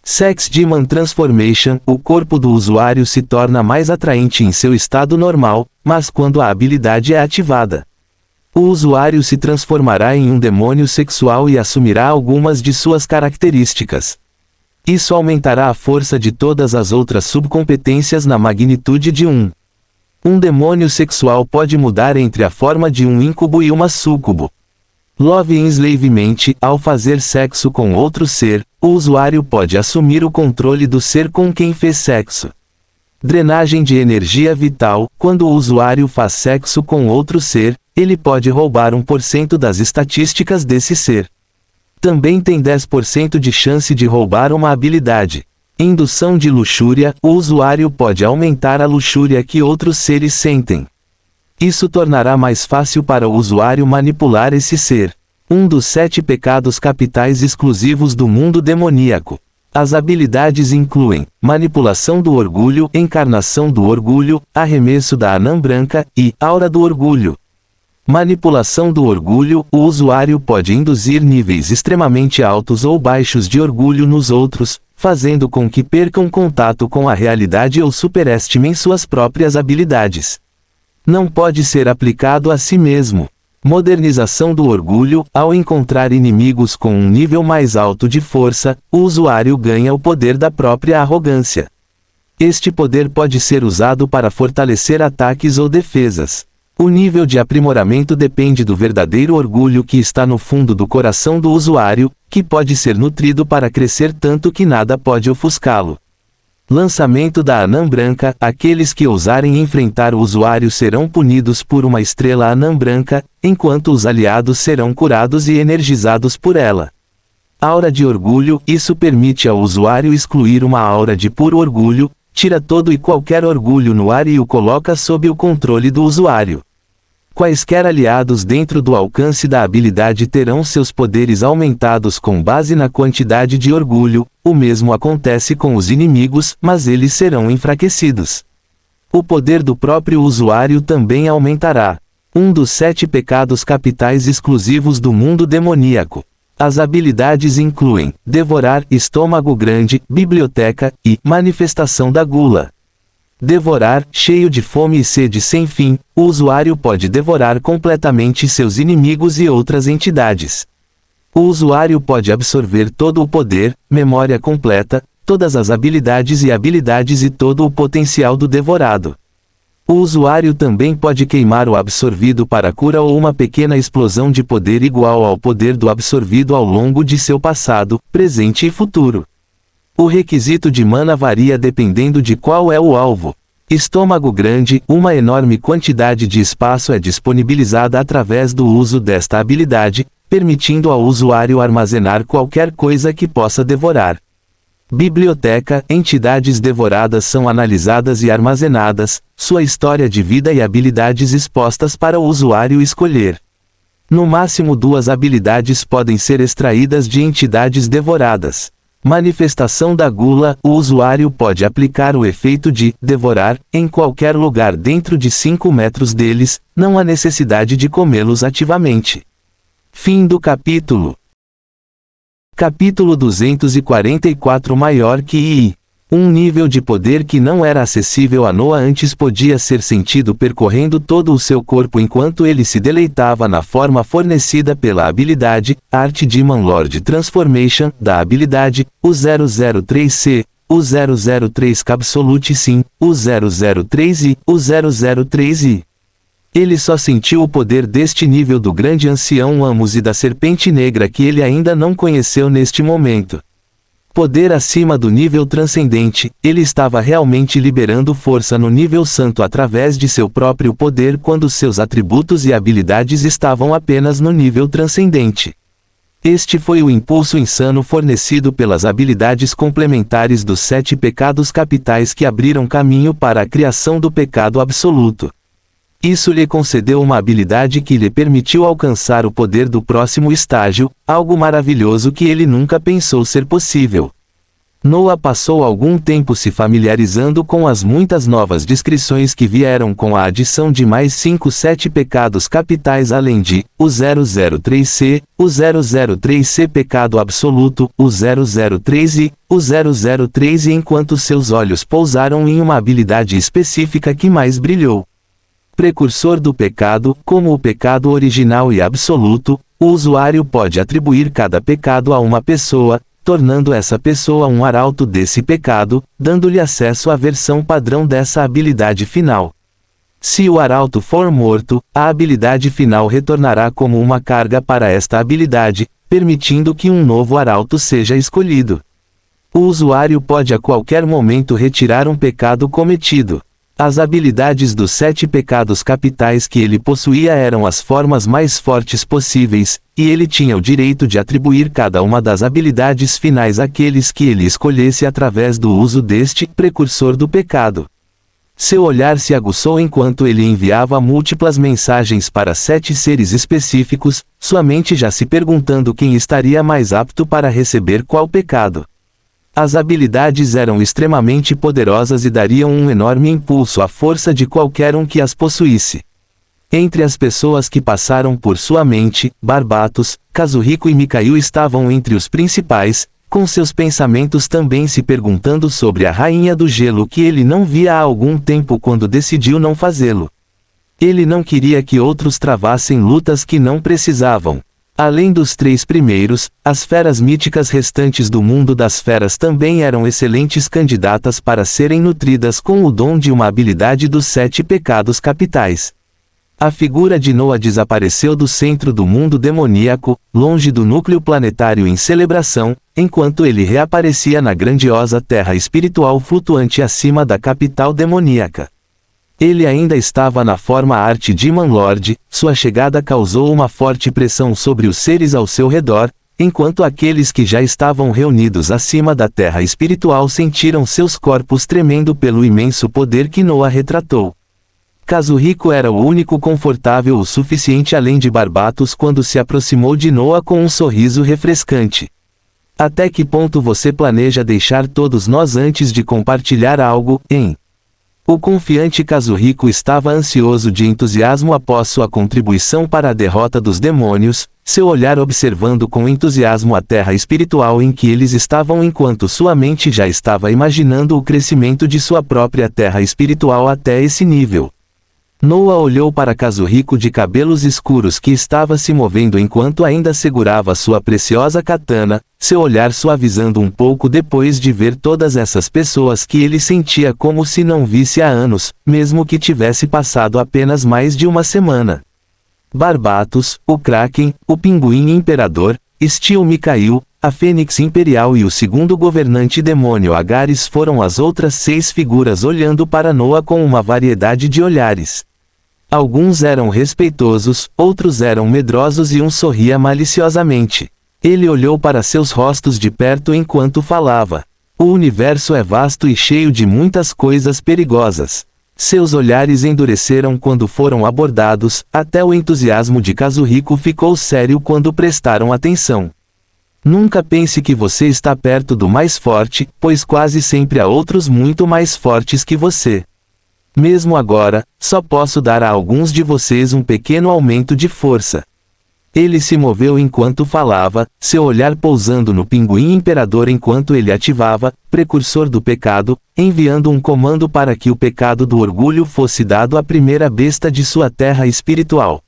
Sex Demon Transformation, o corpo do usuário se torna mais atraente em seu estado normal, mas quando a habilidade é ativada, o usuário se transformará em um demônio sexual e assumirá algumas de suas características. Isso aumentará a força de todas as outras subcompetências na magnitude de 1. Um demônio sexual pode mudar entre a forma de um incubo e uma súcubo. Love Enslavement, ao fazer sexo com outro ser, o usuário pode assumir o controle do ser com quem fez sexo. Drenagem de energia vital, quando o usuário faz sexo com outro ser, ele pode roubar 1% das estatísticas desse ser. Também tem 10% de chance de roubar uma habilidade. Indução de luxúria, o usuário pode aumentar a luxúria que outros seres sentem. Isso tornará mais fácil para o usuário manipular esse ser. Um dos 7 pecados capitais exclusivos do mundo demoníaco. As habilidades incluem manipulação do orgulho, encarnação do orgulho, arremesso da anã branca e aura do orgulho. Manipulação do orgulho, o usuário pode induzir níveis extremamente altos ou baixos de orgulho nos outros, fazendo com que percam contato com a realidade ou superestimem suas próprias habilidades. Não pode ser aplicado a si mesmo. Modernização do orgulho, ao encontrar inimigos com um nível mais alto de força, o usuário ganha o poder da própria arrogância. Este poder pode ser usado para fortalecer ataques ou defesas. O nível de aprimoramento depende do verdadeiro orgulho que está no fundo do coração do usuário, que pode ser nutrido para crescer tanto que nada pode ofuscá-lo. Lançamento da anã branca, aqueles que ousarem enfrentar o usuário serão punidos por uma estrela anã branca, enquanto os aliados serão curados e energizados por ela. Aura de orgulho, isso permite ao usuário excluir uma aura de puro orgulho, tira todo e qualquer orgulho no ar e o coloca sob o controle do usuário. Quaisquer aliados dentro do alcance da habilidade terão seus poderes aumentados com base na quantidade de orgulho, o mesmo acontece com os inimigos, mas eles serão enfraquecidos. O poder do próprio usuário também aumentará. Um dos 7 pecados capitais exclusivos do mundo demoníaco. As habilidades incluem devorar, estômago grande, biblioteca e manifestação da gula. Devorar, cheio de fome e sede sem fim, o usuário pode devorar completamente seus inimigos e outras entidades. O usuário pode absorver todo o poder, memória completa, todas as habilidades e todo o potencial do devorado. O usuário também pode queimar o absorvido para cura ou uma pequena explosão de poder igual ao poder do absorvido ao longo de seu passado, presente e futuro. O requisito de mana varia dependendo de qual é o alvo. Estômago grande, uma enorme quantidade de espaço é disponibilizada através do uso desta habilidade, permitindo ao usuário armazenar qualquer coisa que possa devorar. Biblioteca, entidades devoradas são analisadas e armazenadas, sua história de vida e habilidades expostas para o usuário escolher. No máximo 2 habilidades podem ser extraídas de entidades devoradas. Manifestação da gula, o usuário pode aplicar o efeito de devorar em qualquer lugar dentro de 5 metros deles, não há necessidade de comê-los ativamente. Fim do capítulo. Capítulo 244 Maior que I. Um nível de poder que não era acessível a Noah antes podia ser sentido percorrendo todo o seu corpo enquanto ele se deleitava na forma fornecida pela habilidade, Arte Demon Lord Transformation, da habilidade, o 003C, o 003 Absolute Sim, o 003I, o 003I. Ele só sentiu o poder deste nível do grande ancião Amos e da serpente negra que ele ainda não conheceu neste momento. Poder acima do nível transcendente, ele estava realmente liberando força no nível santo através de seu próprio poder quando seus atributos e habilidades estavam apenas no nível transcendente. Este foi o impulso insano fornecido pelas habilidades complementares dos 7 pecados capitais que abriram caminho para a criação do pecado absoluto. Isso lhe concedeu uma habilidade que lhe permitiu alcançar o poder do próximo estágio, algo maravilhoso que ele nunca pensou ser possível. Noah passou algum tempo se familiarizando com as muitas novas descrições que vieram com a adição de mais 7 pecados capitais além de, o 003C, o 003C pecado absoluto, o 003I, o 003I enquanto seus olhos pousaram em uma habilidade específica que mais brilhou. Precursor do pecado, como o pecado original e absoluto, o usuário pode atribuir cada pecado a uma pessoa, tornando essa pessoa um arauto desse pecado, dando-lhe acesso à versão padrão dessa habilidade final. Se o arauto for morto, a habilidade final retornará como uma carga para esta habilidade, permitindo que um novo arauto seja escolhido. O usuário pode a qualquer momento retirar um pecado cometido. As habilidades dos 7 pecados capitais que ele possuía eram as formas mais fortes possíveis, e ele tinha o direito de atribuir cada uma das habilidades finais àqueles que ele escolhesse através do uso deste precursor do pecado. Seu olhar se aguçou enquanto ele enviava múltiplas mensagens para 7 seres específicos, sua mente já se perguntando quem estaria mais apto para receber qual pecado. As habilidades eram extremamente poderosas e dariam um enorme impulso à força de qualquer um que as possuísse. Entre as pessoas que passaram por sua mente, Barbatos, Kazuhiko e Mikhail estavam entre os principais, com seus pensamentos também se perguntando sobre a Rainha do Gelo que ele não via há algum tempo quando decidiu não fazê-lo. Ele não queria que outros travassem lutas que não precisavam. Além dos 3 primeiros, as feras míticas restantes do mundo das feras também eram excelentes candidatas para serem nutridas com o dom de uma habilidade dos 7 pecados capitais. A figura de Noah desapareceu do centro do mundo demoníaco, longe do núcleo planetário em celebração, enquanto ele reaparecia na grandiosa terra espiritual flutuante acima da capital demoníaca. Ele ainda estava na forma Arte Demon Lord, sua chegada causou uma forte pressão sobre os seres ao seu redor, enquanto aqueles que já estavam reunidos acima da terra espiritual sentiram seus corpos tremendo pelo imenso poder que Noah retratou. Kazuhiko era o único confortável o suficiente além de Barbatos quando se aproximou de Noah com um sorriso refrescante. Até que ponto você planeja deixar todos nós antes de compartilhar algo, hein? O confiante Kazuhiko estava ansioso de entusiasmo após sua contribuição para a derrota dos demônios, seu olhar observando com entusiasmo a terra espiritual em que eles estavam enquanto sua mente já estava imaginando o crescimento de sua própria terra espiritual até esse nível. Noa olhou para Kazuhiko de cabelos escuros que estava se movendo enquanto ainda segurava sua preciosa katana, seu olhar suavizando um pouco depois de ver todas essas pessoas que ele sentia como se não visse há anos, mesmo que tivesse passado apenas mais de uma semana. Barbatos, o Kraken, o Pinguim Imperador, Steel Mikhail, a Fênix Imperial e o segundo governante demônio Agares foram as outras 6 figuras olhando para Noa com uma variedade de olhares. Alguns eram respeitosos, outros eram medrosos e um sorria maliciosamente. Ele olhou para seus rostos de perto enquanto falava. O universo é vasto e cheio de muitas coisas perigosas. Seus olhares endureceram quando foram abordados, até o entusiasmo de Kazuhiko ficou sério quando prestaram atenção. Nunca pense que você está perto do mais forte, pois quase sempre há outros muito mais fortes que você. Mesmo agora, só posso dar a alguns de vocês um pequeno aumento de força. Ele se moveu enquanto falava, seu olhar pousando no Pinguim Imperador enquanto ele ativava, precursor do pecado, enviando um comando para que o pecado do orgulho fosse dado à primeira besta de sua terra espiritual.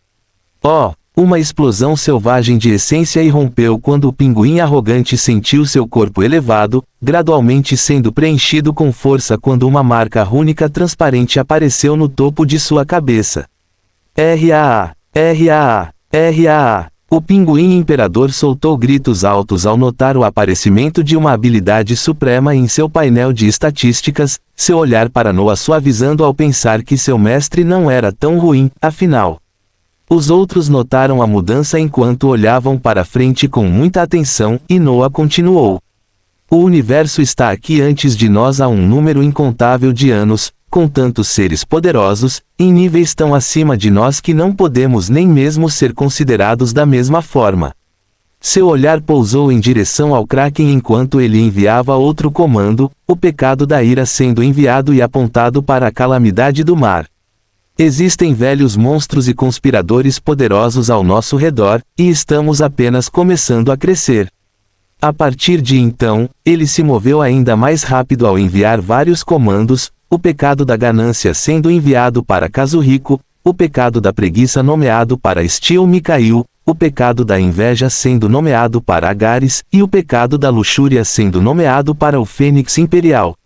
Oh! Uma explosão selvagem de essência irrompeu quando o pinguim arrogante sentiu seu corpo elevado, gradualmente sendo preenchido com força quando uma marca rúnica transparente apareceu no topo de sua cabeça. RAA! RAA! RAA! O pinguim imperador soltou gritos altos ao notar o aparecimento de uma habilidade suprema em seu painel de estatísticas, seu olhar para Noa suavizando ao pensar que seu mestre não era tão ruim, afinal. Os outros notaram a mudança enquanto olhavam para frente com muita atenção, e Noa continuou. O universo está aqui antes de nós há um número incontável de anos, com tantos seres poderosos, em níveis tão acima de nós que não podemos nem mesmo ser considerados da mesma forma. Seu olhar pousou em direção ao Kraken enquanto ele enviava outro comando, o pecado da ira sendo enviado e apontado para a calamidade do mar. Existem velhos monstros e conspiradores poderosos ao nosso redor, e estamos apenas começando a crescer. A partir de então, ele se moveu ainda mais rápido ao enviar vários comandos, o pecado da ganância sendo enviado para Kazuhiko, o pecado da preguiça nomeado para Steel Mikhail, o pecado da inveja sendo nomeado para Agares, e o pecado da luxúria sendo nomeado para o Fênix Imperial.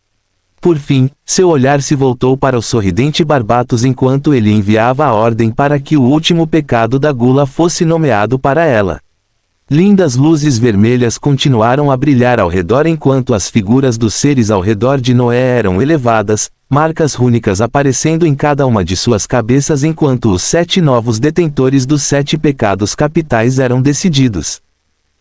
Por fim, seu olhar se voltou para o sorridente Barbatos enquanto ele enviava a ordem para que o último pecado da gula fosse nomeado para ela. Lindas luzes vermelhas continuaram a brilhar ao redor enquanto as figuras dos seres ao redor de Noé eram elevadas, marcas rúnicas aparecendo em cada uma de suas cabeças enquanto os 7 novos detentores dos 7 pecados capitais eram decididos.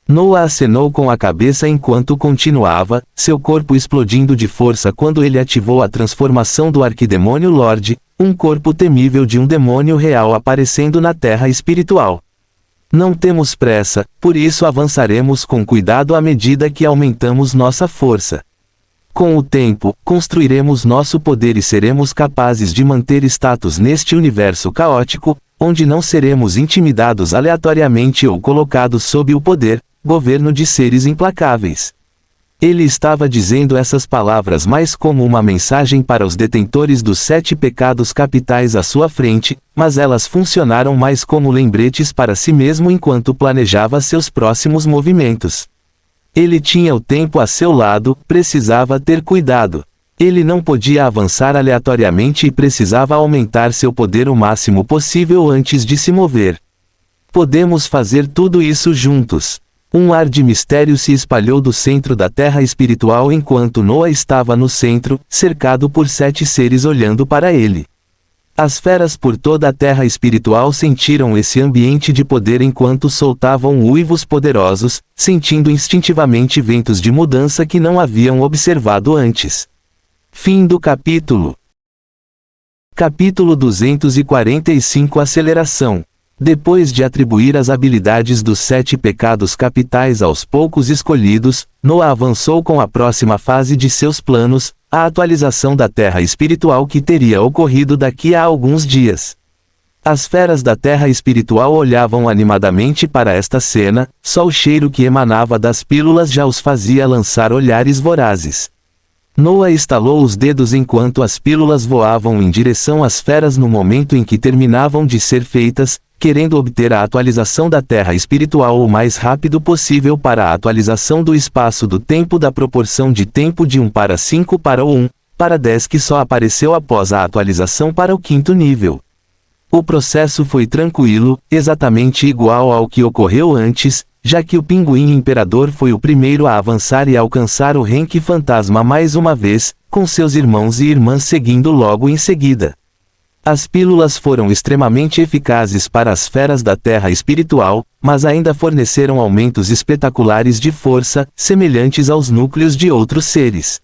Noa acenou com a cabeça enquanto continuava, seu corpo explodindo de força quando ele ativou a transformação do Arquidemônio Lorde, um corpo temível de um demônio real aparecendo na terra espiritual. Não temos pressa, por isso avançaremos com cuidado à medida que aumentamos nossa força. Com o tempo, construiremos nosso poder e seremos capazes de manter status neste universo caótico, onde não seremos intimidados aleatoriamente ou colocados sob o poder, governo de seres implacáveis. Ele estava dizendo essas palavras mais como uma mensagem para os detentores dos 7 pecados capitais à sua frente, mas elas funcionaram mais como lembretes para si mesmo enquanto planejava seus próximos movimentos. Ele tinha o tempo a seu lado, precisava ter cuidado. Ele não podia avançar aleatoriamente e precisava aumentar seu poder o máximo possível antes de se mover. Podemos fazer tudo isso juntos. Um ar de mistério se espalhou do centro da terra espiritual enquanto Noa estava no centro, cercado por 7 seres olhando para ele. As feras por toda a terra espiritual sentiram esse ambiente de poder enquanto soltavam uivos poderosos, sentindo instintivamente ventos de mudança que não haviam observado antes. Fim do capítulo. Capítulo 245 Aceleração. Depois de atribuir as habilidades dos 7 pecados capitais aos poucos escolhidos, Noa avançou com a próxima fase de seus planos, a atualização da Terra espiritual que teria ocorrido daqui a alguns dias. As feras da Terra espiritual olhavam animadamente para esta cena, só o cheiro que emanava das pílulas já os fazia lançar olhares vorazes. Noah estalou os dedos enquanto as pílulas voavam em direção às feras no momento em que terminavam de ser feitas, querendo obter a atualização da Terra espiritual o mais rápido possível para a atualização do espaço do tempo da proporção de tempo de 1:5 para o 1:10 que só apareceu após a atualização para o 5º nível. O processo foi tranquilo, exatamente igual ao que ocorreu antes, já que o Pinguim Imperador foi o primeiro a avançar e alcançar o Renki Fantasma mais uma vez, com seus irmãos e irmãs seguindo logo em seguida. As pílulas foram extremamente eficazes para as feras da Terra espiritual, mas ainda forneceram aumentos espetaculares de força, semelhantes aos núcleos de outros seres.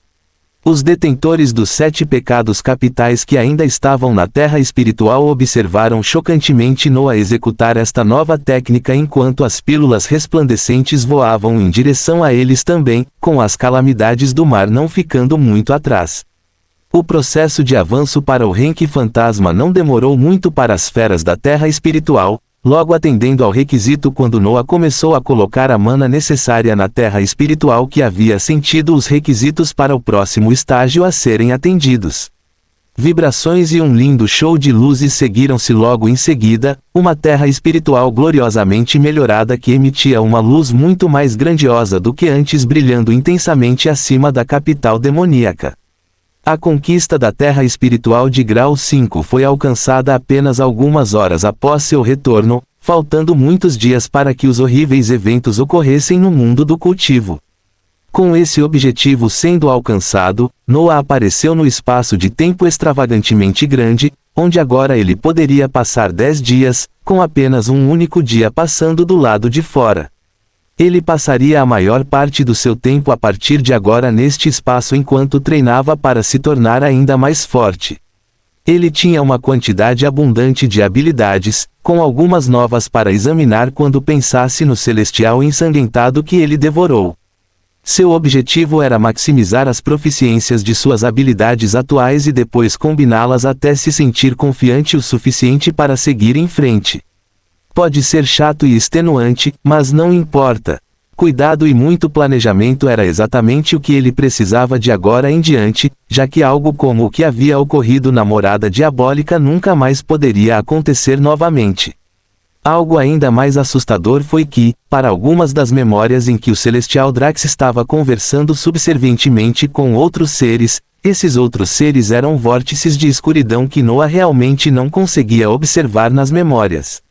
Os detentores dos 7 pecados capitais que ainda estavam na Terra espiritual observaram chocantemente Noah executar esta nova técnica enquanto as pílulas resplandecentes voavam em direção a eles também, com as calamidades do mar não ficando muito atrás. O processo de avanço para o Renki Fantasma não demorou muito para as feras da Terra espiritual, logo atendendo ao requisito quando Noah começou a colocar a mana necessária na Terra espiritual que havia sentido os requisitos para o próximo estágio a serem atendidos. Vibrações e um lindo show de luzes seguiram-se logo em seguida, uma Terra espiritual gloriosamente melhorada que emitia uma luz muito mais grandiosa do que antes, brilhando intensamente acima da capital demoníaca. A conquista da Terra espiritual de grau 5 foi alcançada apenas algumas horas após seu retorno, faltando muitos dias para que os horríveis eventos ocorressem no mundo do cultivo. Com esse objetivo sendo alcançado, Noah apareceu no espaço de tempo extravagantemente grande, onde agora ele poderia passar 10 dias, com apenas um único dia passando do lado de fora. Ele passaria a maior parte do seu tempo a partir de agora neste espaço enquanto treinava para se tornar ainda mais forte. Ele tinha uma quantidade abundante de habilidades, com algumas novas para examinar quando pensasse no celestial ensanguentado que ele devorou. Seu objetivo era maximizar as proficiências de suas habilidades atuais e depois combiná-las até se sentir confiante o suficiente para seguir em frente. Pode ser chato e extenuante, mas não importa. Cuidado e muito planejamento era exatamente o que ele precisava de agora em diante, já que algo como o que havia ocorrido na morada diabólica nunca mais poderia acontecer novamente. Algo ainda mais assustador foi que, para algumas das memórias em que o Celestial Drax estava conversando subservientemente com outros seres, esses outros seres eram vórtices de escuridão que Noah realmente não conseguia observar nas memórias.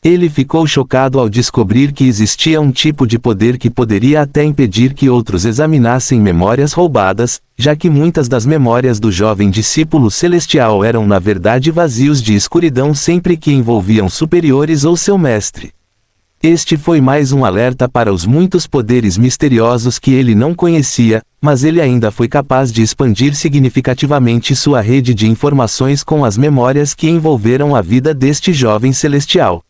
Ele ficou chocado ao descobrir que existia um tipo de poder que poderia até impedir que outros examinassem memórias roubadas, já que muitas das memórias do jovem discípulo celestial eram na verdade vazios de escuridão sempre que envolviam superiores ou seu mestre. Este foi mais um alerta para os muitos poderes misteriosos que ele não conhecia, mas ele ainda foi capaz de expandir significativamente sua rede de informações com as memórias que envolveram a vida deste jovem celestial.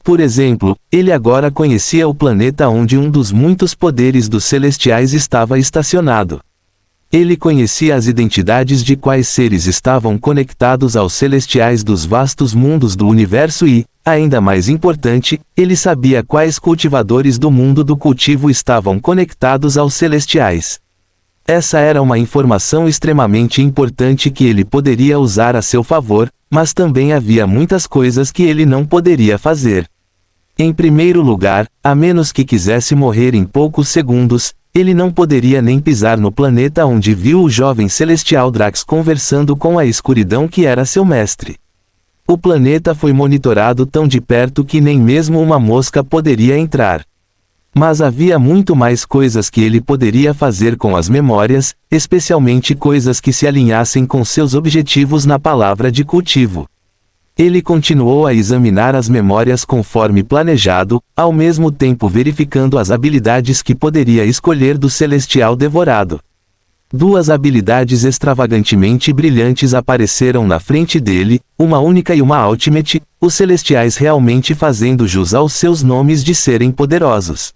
Por exemplo, ele agora conhecia o planeta onde um dos muitos poderes dos celestiais estava estacionado. Ele conhecia as identidades de quais seres estavam conectados aos celestiais dos vastos mundos do universo e, ainda mais importante, ele sabia quais cultivadores do mundo do cultivo estavam conectados aos celestiais. Essa era uma informação extremamente importante que ele poderia usar a seu favor, mas também havia muitas coisas que ele não poderia fazer. Em primeiro lugar, a menos que quisesse morrer em poucos segundos, ele não poderia nem pisar no planeta onde viu o jovem celestial Drax conversando com a escuridão que era seu mestre. O planeta foi monitorado tão de perto que nem mesmo uma mosca poderia entrar. Mas havia muito mais coisas que ele poderia fazer com as memórias, especialmente coisas que se alinhassem com seus objetivos na palavra de cultivo. Ele continuou a examinar as memórias conforme planejado, ao mesmo tempo verificando as habilidades que poderia escolher do Celestial Devorado. 2 habilidades extravagantemente brilhantes apareceram na frente dele, uma única e uma Ultimate, os Celestiais realmente fazendo jus aos seus nomes de serem poderosos.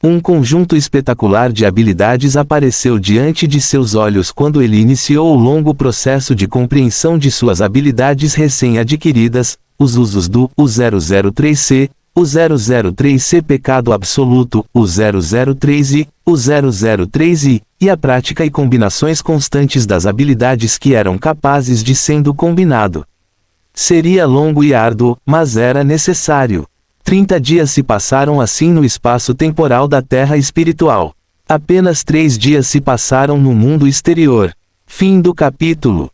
Um conjunto espetacular de habilidades apareceu diante de seus olhos quando ele iniciou o longo processo de compreensão de suas habilidades recém-adquiridas, os usos do U003C, o 003C Pecado Absoluto, o 003I, o 003I, e a prática e combinações constantes das habilidades que eram capazes de sendo combinado. Seria longo e árduo, mas era necessário. 30 dias se passaram assim no espaço temporal da Terra espiritual. Apenas 3 dias se passaram no mundo exterior. Fim do capítulo.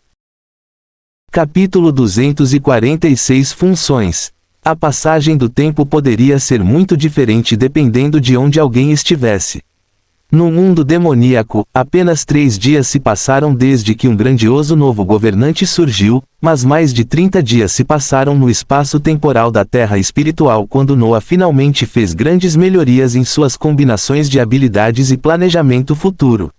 Capítulo 246 Funções. A passagem do tempo poderia ser muito diferente dependendo de onde alguém estivesse. No mundo demoníaco, apenas 3 dias se passaram desde que um grandioso novo governante surgiu, mas mais de 30 dias se passaram no espaço temporal da Terra espiritual quando Noah finalmente fez grandes melhorias em suas combinações de habilidades e planejamento futuro.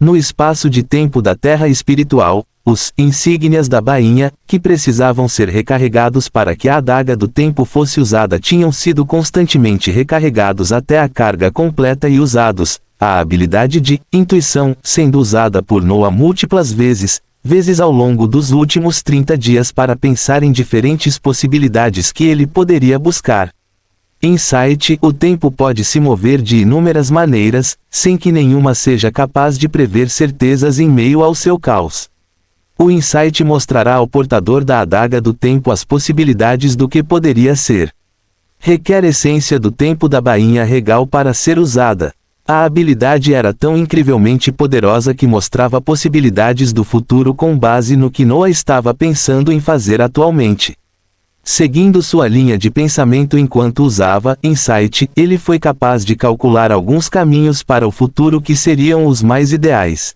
No espaço de tempo da Terra espiritual, os insígnias da bainha, que precisavam ser recarregados para que a adaga do tempo fosse usada, tinham sido constantemente recarregados até a carga completa e usados, a habilidade de intuição sendo usada por Noah múltiplas vezes ao longo dos últimos 30 dias para pensar em diferentes possibilidades que ele poderia buscar. Insight: o tempo pode se mover de inúmeras maneiras, sem que nenhuma seja capaz de prever certezas em meio ao seu caos. O insight mostrará ao portador da adaga do tempo as possibilidades do que poderia ser. Requer essência do tempo da bainha regal para ser usada. A habilidade era tão incrivelmente poderosa que mostrava possibilidades do futuro com base no que Noah estava pensando em fazer atualmente. Seguindo sua linha de pensamento enquanto usava Insight, ele foi capaz de calcular alguns caminhos para o futuro que seriam os mais ideais.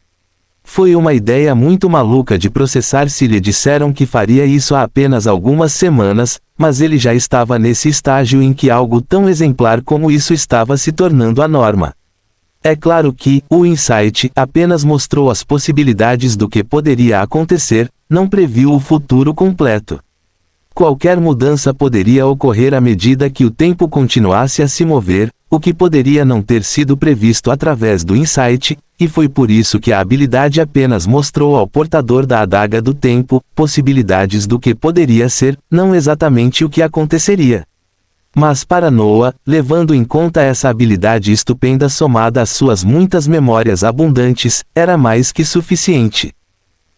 Foi uma ideia muito maluca de processar se lhe disseram que faria isso há apenas algumas semanas, mas ele já estava nesse estágio em que algo tão exemplar como isso estava se tornando a norma. É claro que, o Insight apenas mostrou as possibilidades do que poderia acontecer, não previu o futuro completo. Qualquer mudança poderia ocorrer à medida que o tempo continuasse a se mover, o que poderia não ter sido previsto através do Insight, e foi por isso que a habilidade apenas mostrou ao portador da adaga do tempo possibilidades do que poderia ser, não exatamente o que aconteceria. Mas para Noah, levando em conta essa habilidade estupenda somada às suas muitas memórias abundantes, era mais que suficiente.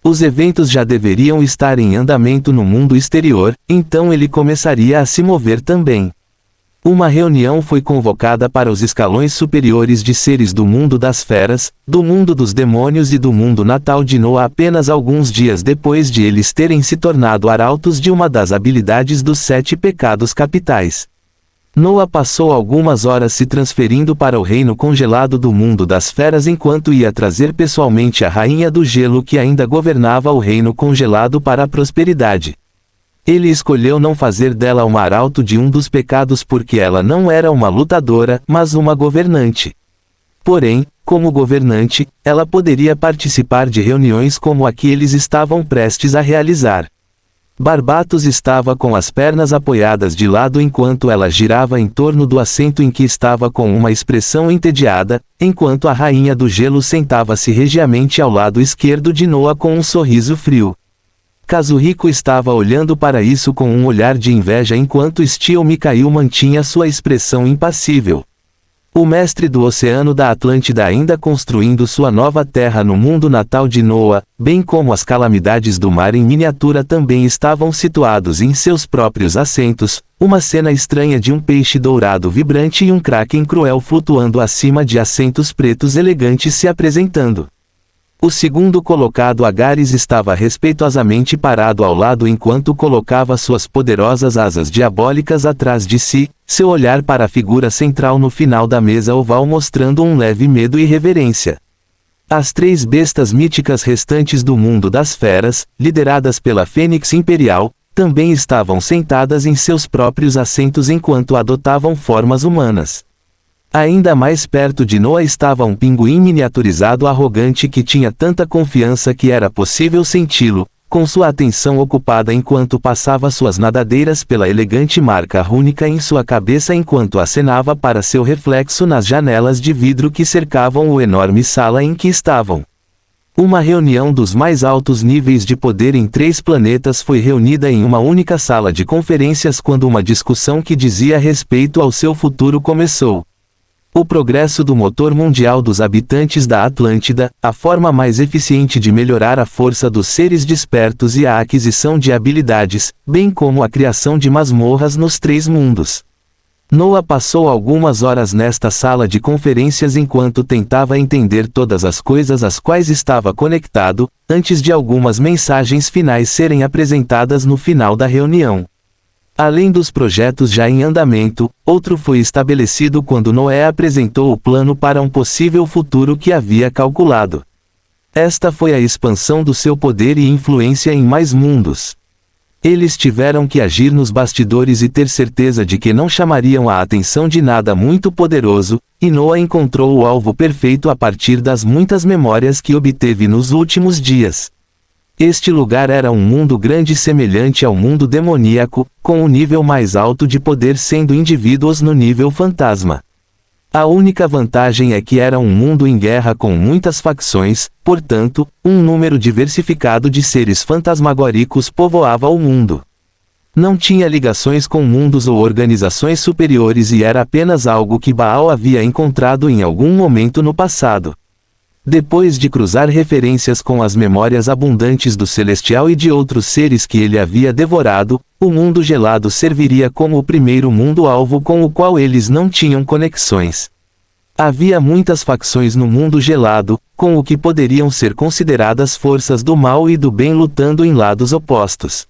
Os eventos já deveriam estar em andamento no mundo exterior, então ele começaria a se mover também. Uma reunião foi convocada para os escalões superiores de seres do mundo das feras, do mundo dos demônios e do mundo natal de Noah apenas alguns dias depois de eles terem se tornado arautos de uma das habilidades dos 7 pecados capitais. Noah passou algumas horas se transferindo para o reino congelado do mundo das feras enquanto ia trazer pessoalmente a rainha do gelo que ainda governava o reino congelado para a prosperidade. Ele escolheu não fazer dela uma arauto de um dos pecados porque ela não era uma lutadora, mas uma governante. Porém, como governante, ela poderia participar de reuniões como a que eles estavam prestes a realizar. Barbatos estava com as pernas apoiadas de lado enquanto ela girava em torno do assento em que estava com uma expressão entediada, enquanto a rainha do gelo sentava-se regiamente ao lado esquerdo de Noah com um sorriso frio. Kazuhiko estava olhando para isso com um olhar de inveja enquanto Steel Mikhail mantinha sua expressão impassível. O mestre do Oceano da Atlântida ainda construindo sua nova terra no mundo natal de Noah, bem como as calamidades do mar em miniatura também estavam situados em seus próprios assentos, uma cena estranha de um peixe dourado vibrante e um kraken cruel flutuando acima de assentos pretos elegantes se apresentando. O segundo colocado Agares estava respeitosamente parado ao lado enquanto colocava suas poderosas asas diabólicas atrás de si, seu olhar para a figura central no final da mesa oval mostrando um leve medo e reverência. As 3 bestas míticas restantes do mundo das feras, lideradas pela Fênix Imperial, também estavam sentadas em seus próprios assentos enquanto adotavam formas humanas. Ainda mais perto de Noah estava um pinguim miniaturizado arrogante que tinha tanta confiança que era possível senti-lo, com sua atenção ocupada enquanto passava suas nadadeiras pela elegante marca rúnica em sua cabeça enquanto acenava para seu reflexo nas janelas de vidro que cercavam o enorme sala em que estavam. Uma reunião dos mais altos níveis de poder em 3 planetas foi reunida em uma única sala de conferências quando uma discussão que dizia respeito ao seu futuro começou. O progresso do motor mundial dos habitantes da Atlântida, a forma mais eficiente de melhorar a força dos seres despertos e a aquisição de habilidades, bem como a criação de masmorras nos 3 mundos. Noah passou algumas horas nesta sala de conferências enquanto tentava entender todas as coisas às quais estava conectado, antes de algumas mensagens finais serem apresentadas no final da reunião. Além dos projetos já em andamento, outro foi estabelecido quando Noé apresentou o plano para um possível futuro que havia calculado. Esta foi a expansão do seu poder e influência em mais mundos. Eles tiveram que agir nos bastidores e ter certeza de que não chamariam a atenção de nada muito poderoso, e Noah encontrou o alvo perfeito a partir das muitas memórias que obteve nos últimos dias. Este lugar era um mundo grande semelhante ao mundo demoníaco, com o nível mais alto de poder sendo indivíduos no nível fantasma. A única vantagem é que era um mundo em guerra com muitas facções, portanto, um número diversificado de seres fantasmagóricos povoava o mundo. Não tinha ligações com mundos ou organizações superiores e era apenas algo que Baal havia encontrado em algum momento no passado. Depois de cruzar referências com as memórias abundantes do Celestial e de outros seres que ele havia devorado, o mundo gelado serviria como o primeiro mundo-alvo com o qual eles não tinham conexões. Havia muitas facções no mundo gelado, com o que poderiam ser consideradas forças do mal e do bem lutando em lados opostos.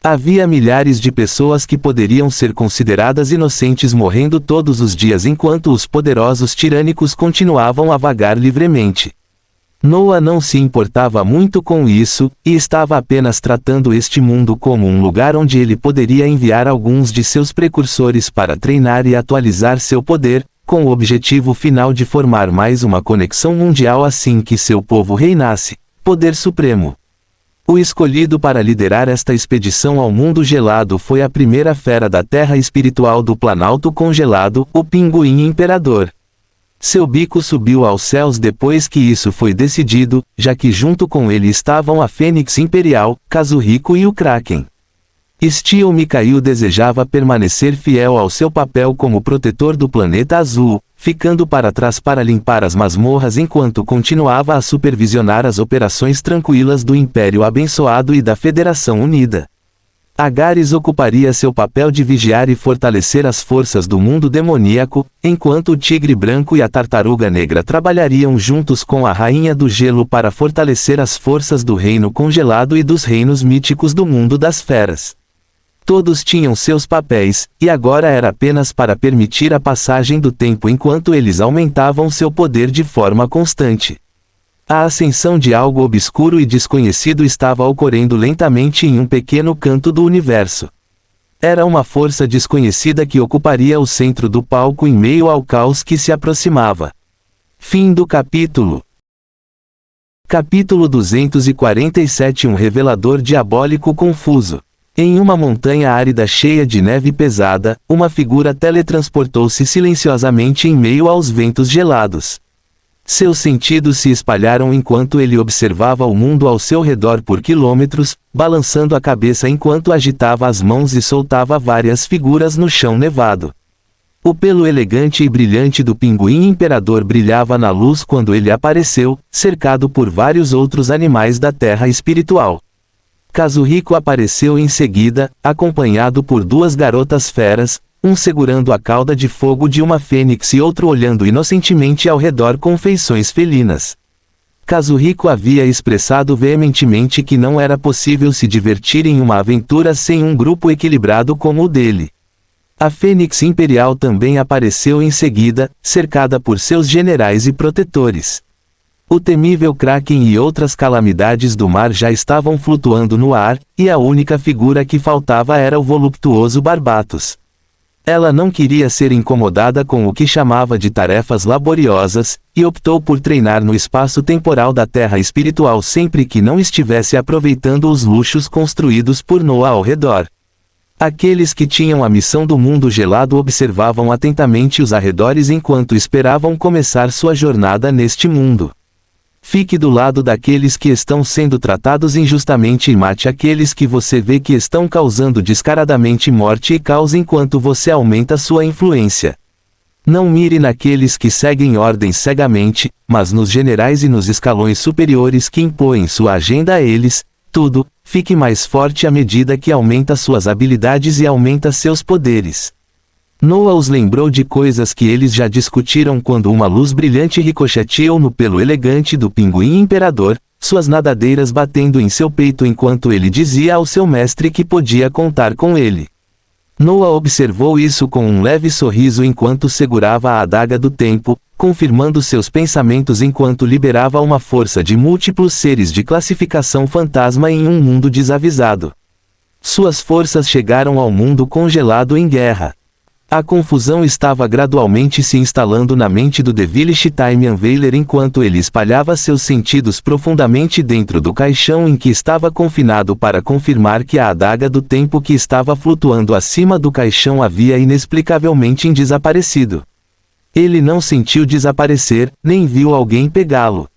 Havia milhares de pessoas que poderiam ser consideradas inocentes morrendo todos os dias enquanto os poderosos tirânicos continuavam a vagar livremente. Noah não se importava muito com isso, e estava apenas tratando este mundo como um lugar onde ele poderia enviar alguns de seus precursores para treinar e atualizar seu poder, com o objetivo final de formar mais uma conexão mundial assim que seu povo reinasse. Poder Supremo. O escolhido para liderar esta expedição ao mundo gelado foi a primeira fera da terra espiritual do Planalto Congelado, o Pinguim Imperador. Seu bico subiu aos céus depois que isso foi decidido, já que junto com ele estavam a Fênix Imperial, Kazuhiko e o Kraken. Steel Mikhail desejava permanecer fiel ao seu papel como protetor do planeta azul, ficando para trás para limpar as masmorras enquanto continuava a supervisionar as operações tranquilas do Império Abençoado e da Federação Unida. Agares ocuparia seu papel de vigiar e fortalecer as forças do mundo demoníaco, enquanto o Tigre Branco e a Tartaruga Negra trabalhariam juntos com a Rainha do Gelo para fortalecer as forças do Reino Congelado e dos reinos míticos do mundo das feras. Todos tinham seus papéis, e agora era apenas para permitir a passagem do tempo enquanto eles aumentavam seu poder de forma constante. A ascensão de algo obscuro e desconhecido estava ocorrendo lentamente em um pequeno canto do universo. Era uma força desconhecida que ocuparia o centro do palco em meio ao caos que se aproximava. Fim do capítulo. Capítulo 247. Um revelador diabólico confuso. Em uma montanha árida cheia de neve pesada, uma figura teletransportou-se silenciosamente em meio aos ventos gelados. Seus sentidos se espalharam enquanto ele observava o mundo ao seu redor por quilômetros, balançando a cabeça enquanto agitava as mãos e soltava várias figuras no chão nevado. O pelo elegante e brilhante do Pinguim Imperador brilhava na luz quando ele apareceu, cercado por vários outros animais da terra espiritual. Kazuhiko apareceu em seguida, acompanhado por 2 garotas feras, um segurando a cauda de fogo de uma fênix e outro olhando inocentemente ao redor com feições felinas. Kazuhiko havia expressado veementemente que não era possível se divertir em uma aventura sem um grupo equilibrado como o dele. A Fênix Imperial também apareceu em seguida, cercada por seus generais e protetores. O temível Kraken e outras calamidades do mar já estavam flutuando no ar, e a única figura que faltava era o voluptuoso Barbatos. Ela não queria ser incomodada com o que chamava de tarefas laboriosas, e optou por treinar no espaço temporal da Terra espiritual sempre que não estivesse aproveitando os luxos construídos por Noah ao redor. Aqueles que tinham a missão do mundo gelado observavam atentamente os arredores enquanto esperavam começar sua jornada neste mundo. Fique do lado daqueles que estão sendo tratados injustamente e mate aqueles que você vê que estão causando descaradamente morte e caos enquanto você aumenta sua influência. Não mire naqueles que seguem ordens cegamente, mas nos generais e nos escalões superiores que impõem sua agenda a eles. Tudo, fique mais forte à medida que aumenta suas habilidades e aumenta seus poderes. Noah os lembrou de coisas que eles já discutiram quando uma luz brilhante ricocheteou no pelo elegante do pinguim imperador, suas nadadeiras batendo em seu peito enquanto ele dizia ao seu mestre que podia contar com ele. Noah observou isso com um leve sorriso enquanto segurava a adaga do tempo, confirmando seus pensamentos enquanto liberava uma força de múltiplos seres de classificação fantasma em um mundo desavisado. Suas forças chegaram ao mundo congelado em guerra. A confusão estava gradualmente se instalando na mente do Devilish Time Unveiler enquanto ele espalhava seus sentidos profundamente dentro do caixão em que estava confinado para confirmar que a adaga do tempo que estava flutuando acima do caixão havia inexplicavelmente desaparecido. Ele não sentiu desaparecer, nem viu alguém pegá-lo.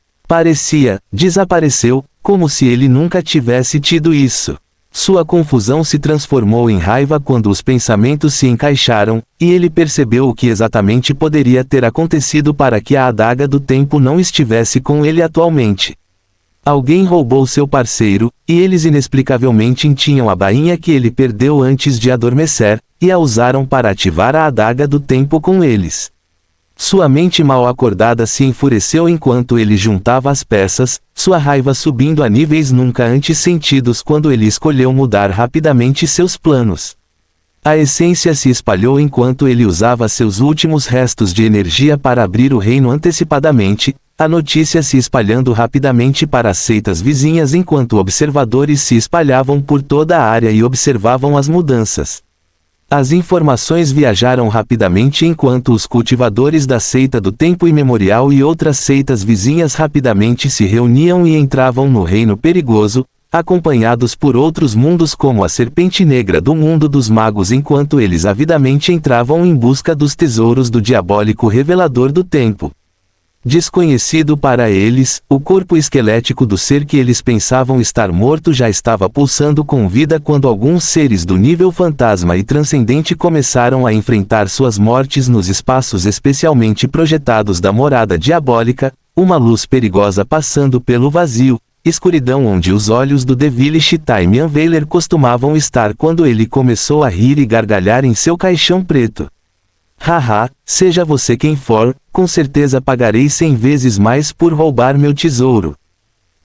Desapareceu, como se ele nunca tivesse tido isso. Sua confusão se transformou em raiva quando os pensamentos se encaixaram, e ele percebeu o que exatamente poderia ter acontecido para que a adaga do tempo não estivesse com ele atualmente. Alguém roubou seu parceiro, e eles inexplicavelmente tinham a bainha que ele perdeu antes de adormecer, e a usaram para ativar a adaga do tempo com eles. Sua mente mal acordada se enfureceu enquanto ele juntava as peças, sua raiva subindo a níveis nunca antes sentidos quando ele escolheu mudar rapidamente seus planos. A essência se espalhou enquanto ele usava seus últimos restos de energia para abrir o reino antecipadamente, a notícia se espalhando rapidamente para as seitas vizinhas enquanto observadores se espalhavam por toda a área e observavam as mudanças. As informações viajaram rapidamente enquanto os cultivadores da seita do tempo imemorial e outras seitas vizinhas rapidamente se reuniam e entravam no reino perigoso, acompanhados por outros mundos como a serpente negra do mundo dos magos enquanto eles avidamente entravam em busca dos tesouros do diabólico revelador do tempo. Desconhecido para eles, o corpo esquelético do ser que eles pensavam estar morto já estava pulsando com vida quando alguns seres do nível fantasma e transcendente começaram a enfrentar suas mortes nos espaços especialmente projetados da morada diabólica, uma luz perigosa passando pelo vazio, escuridão onde os olhos do Devilish Time Unveiler costumavam estar quando ele começou a rir e gargalhar em seu caixão preto. Haha, seja você quem for, com certeza pagarei 100 vezes mais por roubar meu tesouro.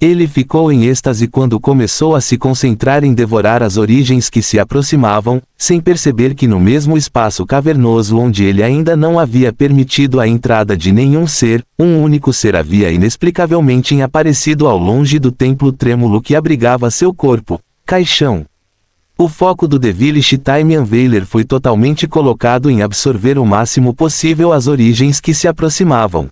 Ele ficou em êxtase quando começou a se concentrar em devorar as origens que se aproximavam, sem perceber que no mesmo espaço cavernoso onde ele ainda não havia permitido a entrada de nenhum ser, um único ser havia inexplicavelmente aparecido ao longe do templo trêmulo que abrigava seu corpo, caixão. O foco do Devilish Time Unveiler foi totalmente colocado em absorver o máximo possível as origens que se aproximavam.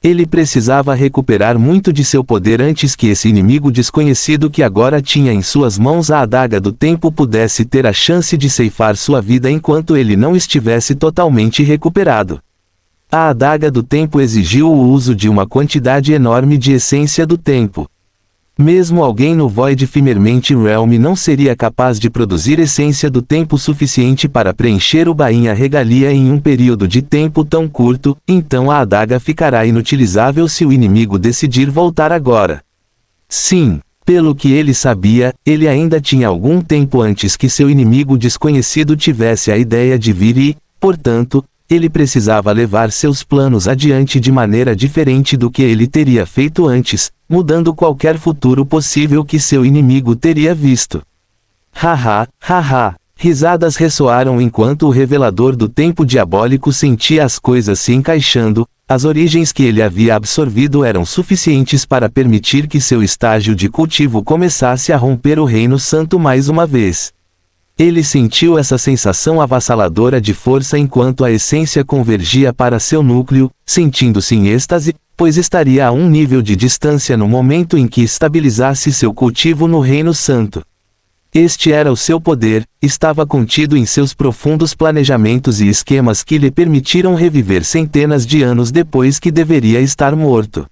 Ele precisava recuperar muito de seu poder antes que esse inimigo desconhecido que agora tinha em suas mãos a adaga do tempo pudesse ter a chance de ceifar sua vida enquanto ele não estivesse totalmente recuperado. A adaga do tempo exigiu o uso de uma quantidade enorme de essência do tempo. Mesmo alguém no Void Firmament Realm não seria capaz de produzir essência do tempo suficiente para preencher o bainha regalia em um período de tempo tão curto, então a adaga ficará inutilizável se o inimigo decidir voltar agora. Sim, pelo que ele sabia, ele ainda tinha algum tempo antes que seu inimigo desconhecido tivesse a ideia de vir e, portanto, ele precisava levar seus planos adiante de maneira diferente do que ele teria feito antes, mudando qualquer futuro possível que seu inimigo teria visto. Haha, haha. Risadas ressoaram enquanto o revelador do tempo diabólico sentia as coisas se encaixando, as origens que ele havia absorvido eram suficientes para permitir que seu estágio de cultivo começasse a romper o Reino Santo mais uma vez. Ele sentiu essa sensação avassaladora de força enquanto a essência convergia para seu núcleo, sentindo-se em êxtase, pois estaria a um nível de distância no momento em que estabilizasse seu cultivo no Reino Santo. Este era o seu poder, estava contido em seus profundos planejamentos e esquemas que lhe permitiram reviver centenas de anos depois que deveria estar morto.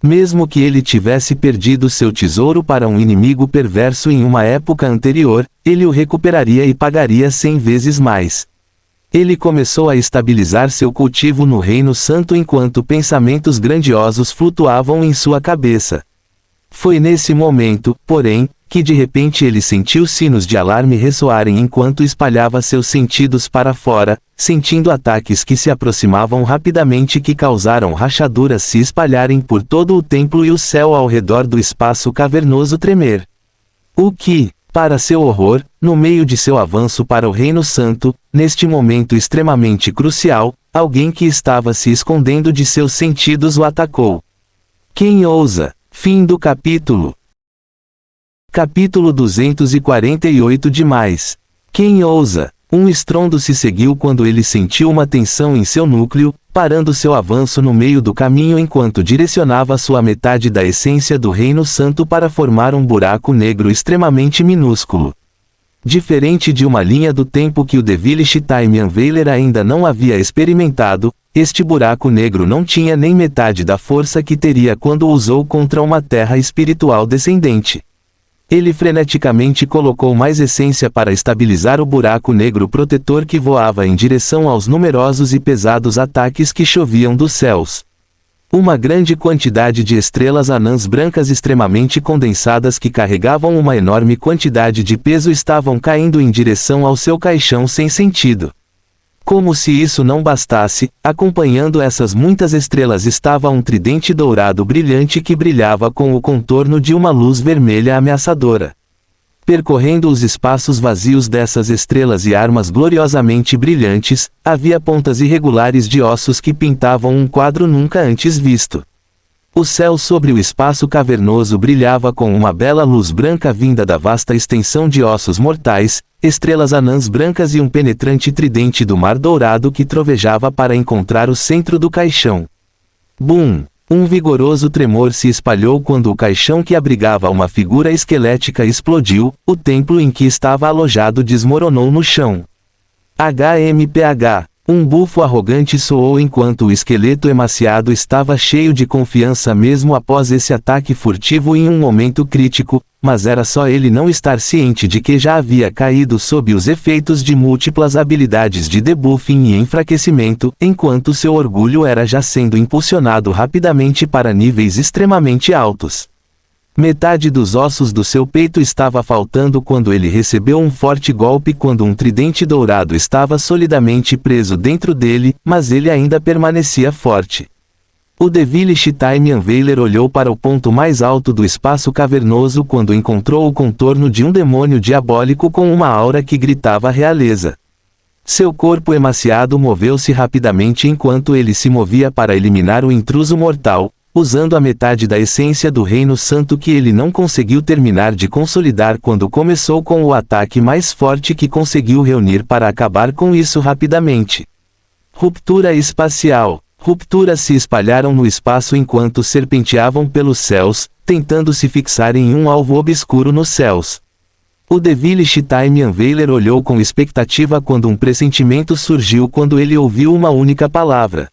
Mesmo que ele tivesse perdido seu tesouro para um inimigo perverso em uma época anterior, ele o recuperaria e pagaria 100 vezes mais. Ele começou a estabilizar seu cultivo no Reino Santo enquanto pensamentos grandiosos flutuavam em sua cabeça. Foi nesse momento, porém, que de repente ele sentiu sinos de alarme ressoarem enquanto espalhava seus sentidos para fora, sentindo ataques que se aproximavam rapidamente que causaram rachaduras se espalharem por todo o templo e o céu ao redor do espaço cavernoso tremer. O que, para seu horror, no meio de seu avanço para o Reino Santo, neste momento extremamente crucial, alguém que estava se escondendo de seus sentidos o atacou. Quem ousa? Fim do capítulo. Capítulo 248 demais. Quem ousa? Um estrondo se seguiu quando ele sentiu uma tensão em seu núcleo, parando seu avanço no meio do caminho enquanto direcionava sua metade da essência do Reino Santo para formar um buraco negro extremamente minúsculo. Diferente de uma linha do tempo que o Devilish Time Unveiler ainda não havia experimentado, este buraco negro não tinha nem metade da força que teria quando o usou contra uma terra espiritual descendente. Ele freneticamente colocou mais essência para estabilizar o buraco negro protetor que voava em direção aos numerosos e pesados ataques que choviam dos céus. Uma grande quantidade de estrelas anãs brancas extremamente condensadas que carregavam uma enorme quantidade de peso estavam caindo em direção ao seu caixão sem sentido. Como se isso não bastasse, acompanhando essas muitas estrelas estava um tridente dourado brilhante que brilhava com o contorno de uma luz vermelha ameaçadora. Percorrendo os espaços vazios dessas estrelas e armas gloriosamente brilhantes, havia pontas irregulares de ossos que pintavam um quadro nunca antes visto. O céu sobre o espaço cavernoso brilhava com uma bela luz branca vinda da vasta extensão de ossos mortais, estrelas anãs brancas e um penetrante tridente do mar dourado que trovejava para encontrar o centro do caixão. Bum! Um vigoroso tremor se espalhou quando o caixão que abrigava uma figura esquelética explodiu, o templo em que estava alojado desmoronou no chão. HMPH. Um bufo arrogante soou enquanto o esqueleto emaciado estava cheio de confiança mesmo após esse ataque furtivo em um momento crítico, mas era só ele não estar ciente de que já havia caído sob os efeitos de múltiplas habilidades de debuffing e enfraquecimento, enquanto seu orgulho era já sendo impulsionado rapidamente para níveis extremamente altos. Metade dos ossos do seu peito estava faltando quando ele recebeu um forte golpe quando um tridente dourado estava solidamente preso dentro dele, mas ele ainda permanecia forte. O Devilish Time Unveiler olhou para o ponto mais alto do espaço cavernoso quando encontrou o contorno de um demônio diabólico com uma aura que gritava realeza. Seu corpo emaciado moveu-se rapidamente enquanto ele se movia para eliminar o intruso mortal, usando a metade da essência do Reino Santo que ele não conseguiu terminar de consolidar quando começou com o ataque mais forte que conseguiu reunir para acabar com isso rapidamente. Ruptura espacial. Rupturas se espalharam no espaço enquanto serpenteavam pelos céus, tentando se fixar em um alvo obscuro nos céus. O Devilish Time Unveiler olhou com expectativa quando um pressentimento surgiu quando ele ouviu uma única palavra.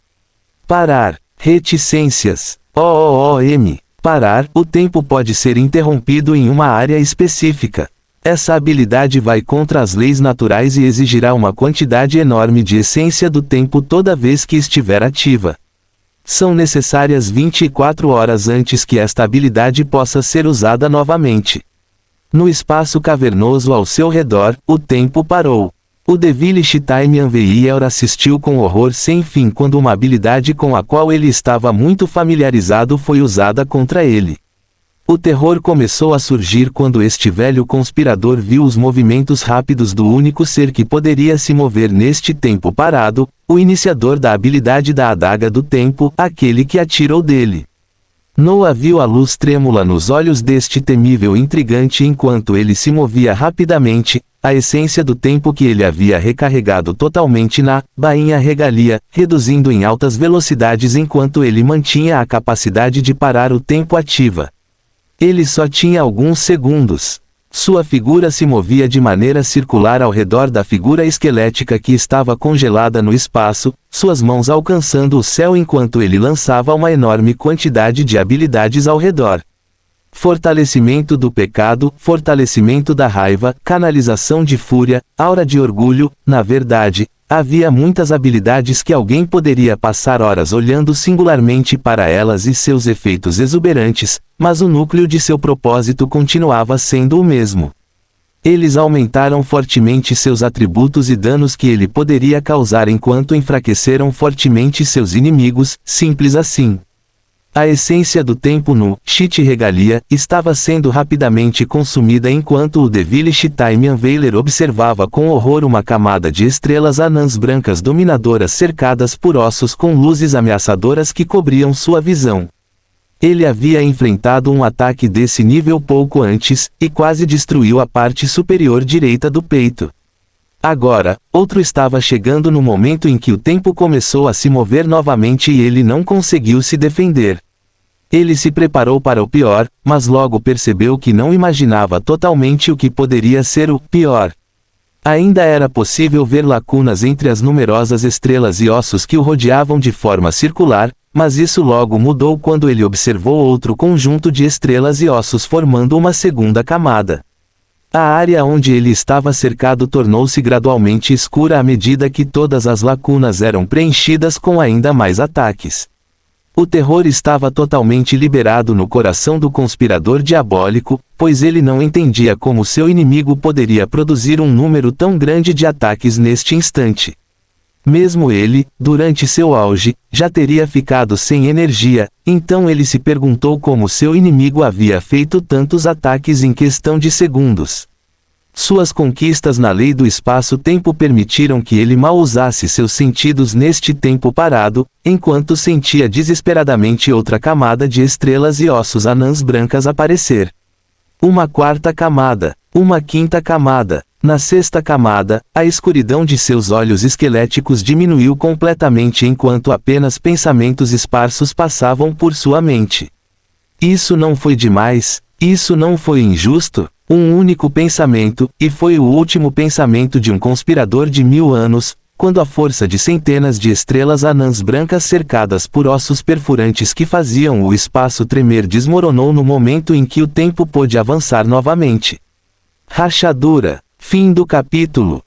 Parar. Reticências. OOM. Parar. O tempo pode ser interrompido em uma área específica. Essa habilidade vai contra as leis naturais e exigirá uma quantidade enorme de essência do tempo toda vez que estiver ativa. São necessárias 24 horas antes que esta habilidade possa ser usada novamente. No espaço cavernoso ao seu redor, o tempo parou. O Devilish Time Unveiler assistiu com horror sem fim quando uma habilidade com a qual ele estava muito familiarizado foi usada contra ele. O terror começou a surgir quando este velho conspirador viu os movimentos rápidos do único ser que poderia se mover neste tempo parado, o iniciador da habilidade da Adaga do Tempo, aquele que atirou dele. Noah viu a luz trêmula nos olhos deste temível intrigante enquanto ele se movia rapidamente, a essência do tempo que ele havia recarregado totalmente na bainha regalia, reduzindo em altas velocidades enquanto ele mantinha a capacidade de parar o tempo ativa. Ele só tinha alguns segundos. Sua figura se movia de maneira circular ao redor da figura esquelética que estava congelada no espaço, suas mãos alcançando o céu enquanto ele lançava uma enorme quantidade de habilidades ao redor. Fortalecimento do pecado, fortalecimento da raiva, canalização de fúria, aura de orgulho. Na verdade, havia muitas habilidades que alguém poderia passar horas olhando singularmente para elas e seus efeitos exuberantes, mas o núcleo de seu propósito continuava sendo o mesmo. Eles aumentaram fortemente seus atributos e danos que ele poderia causar enquanto enfraqueceram fortemente seus inimigos, simples assim. A essência do tempo no Cheat Regalia estava sendo rapidamente consumida enquanto o Devilish Time Unveiler observava com horror uma camada de estrelas anãs brancas dominadoras cercadas por ossos com luzes ameaçadoras que cobriam sua visão. Ele havia enfrentado um ataque desse nível pouco antes, e quase destruiu a parte superior direita do peito. Agora, outro estava chegando no momento em que o tempo começou a se mover novamente e ele não conseguiu se defender. Ele se preparou para o pior, mas logo percebeu que não imaginava totalmente o que poderia ser o pior. Ainda era possível ver lacunas entre as numerosas estrelas e ossos que o rodeavam de forma circular, mas isso logo mudou quando ele observou outro conjunto de estrelas e ossos formando uma segunda camada. A área onde ele estava cercado tornou-se gradualmente escura à medida que todas as lacunas eram preenchidas com ainda mais ataques. O terror estava totalmente liberado no coração do conspirador diabólico, pois ele não entendia como seu inimigo poderia produzir um número tão grande de ataques neste instante. Mesmo ele, durante seu auge, já teria ficado sem energia, então ele se perguntou como seu inimigo havia feito tantos ataques em questão de segundos. Suas conquistas na lei do espaço-tempo permitiram que ele mal usasse seus sentidos neste tempo parado, enquanto sentia desesperadamente outra camada de estrelas e ossos anãs brancas aparecer. Uma quarta camada, uma quinta camada. Na sexta camada, a escuridão de seus olhos esqueléticos diminuiu completamente enquanto apenas pensamentos esparsos passavam por sua mente. Isso não foi demais? Isso não foi injusto? Um único pensamento, e foi o último pensamento de um conspirador de 1000 anos, quando a força de centenas de estrelas anãs brancas cercadas por ossos perfurantes que faziam o espaço tremer desmoronou no momento em que o tempo pôde avançar novamente. Rachadura. Fim do capítulo.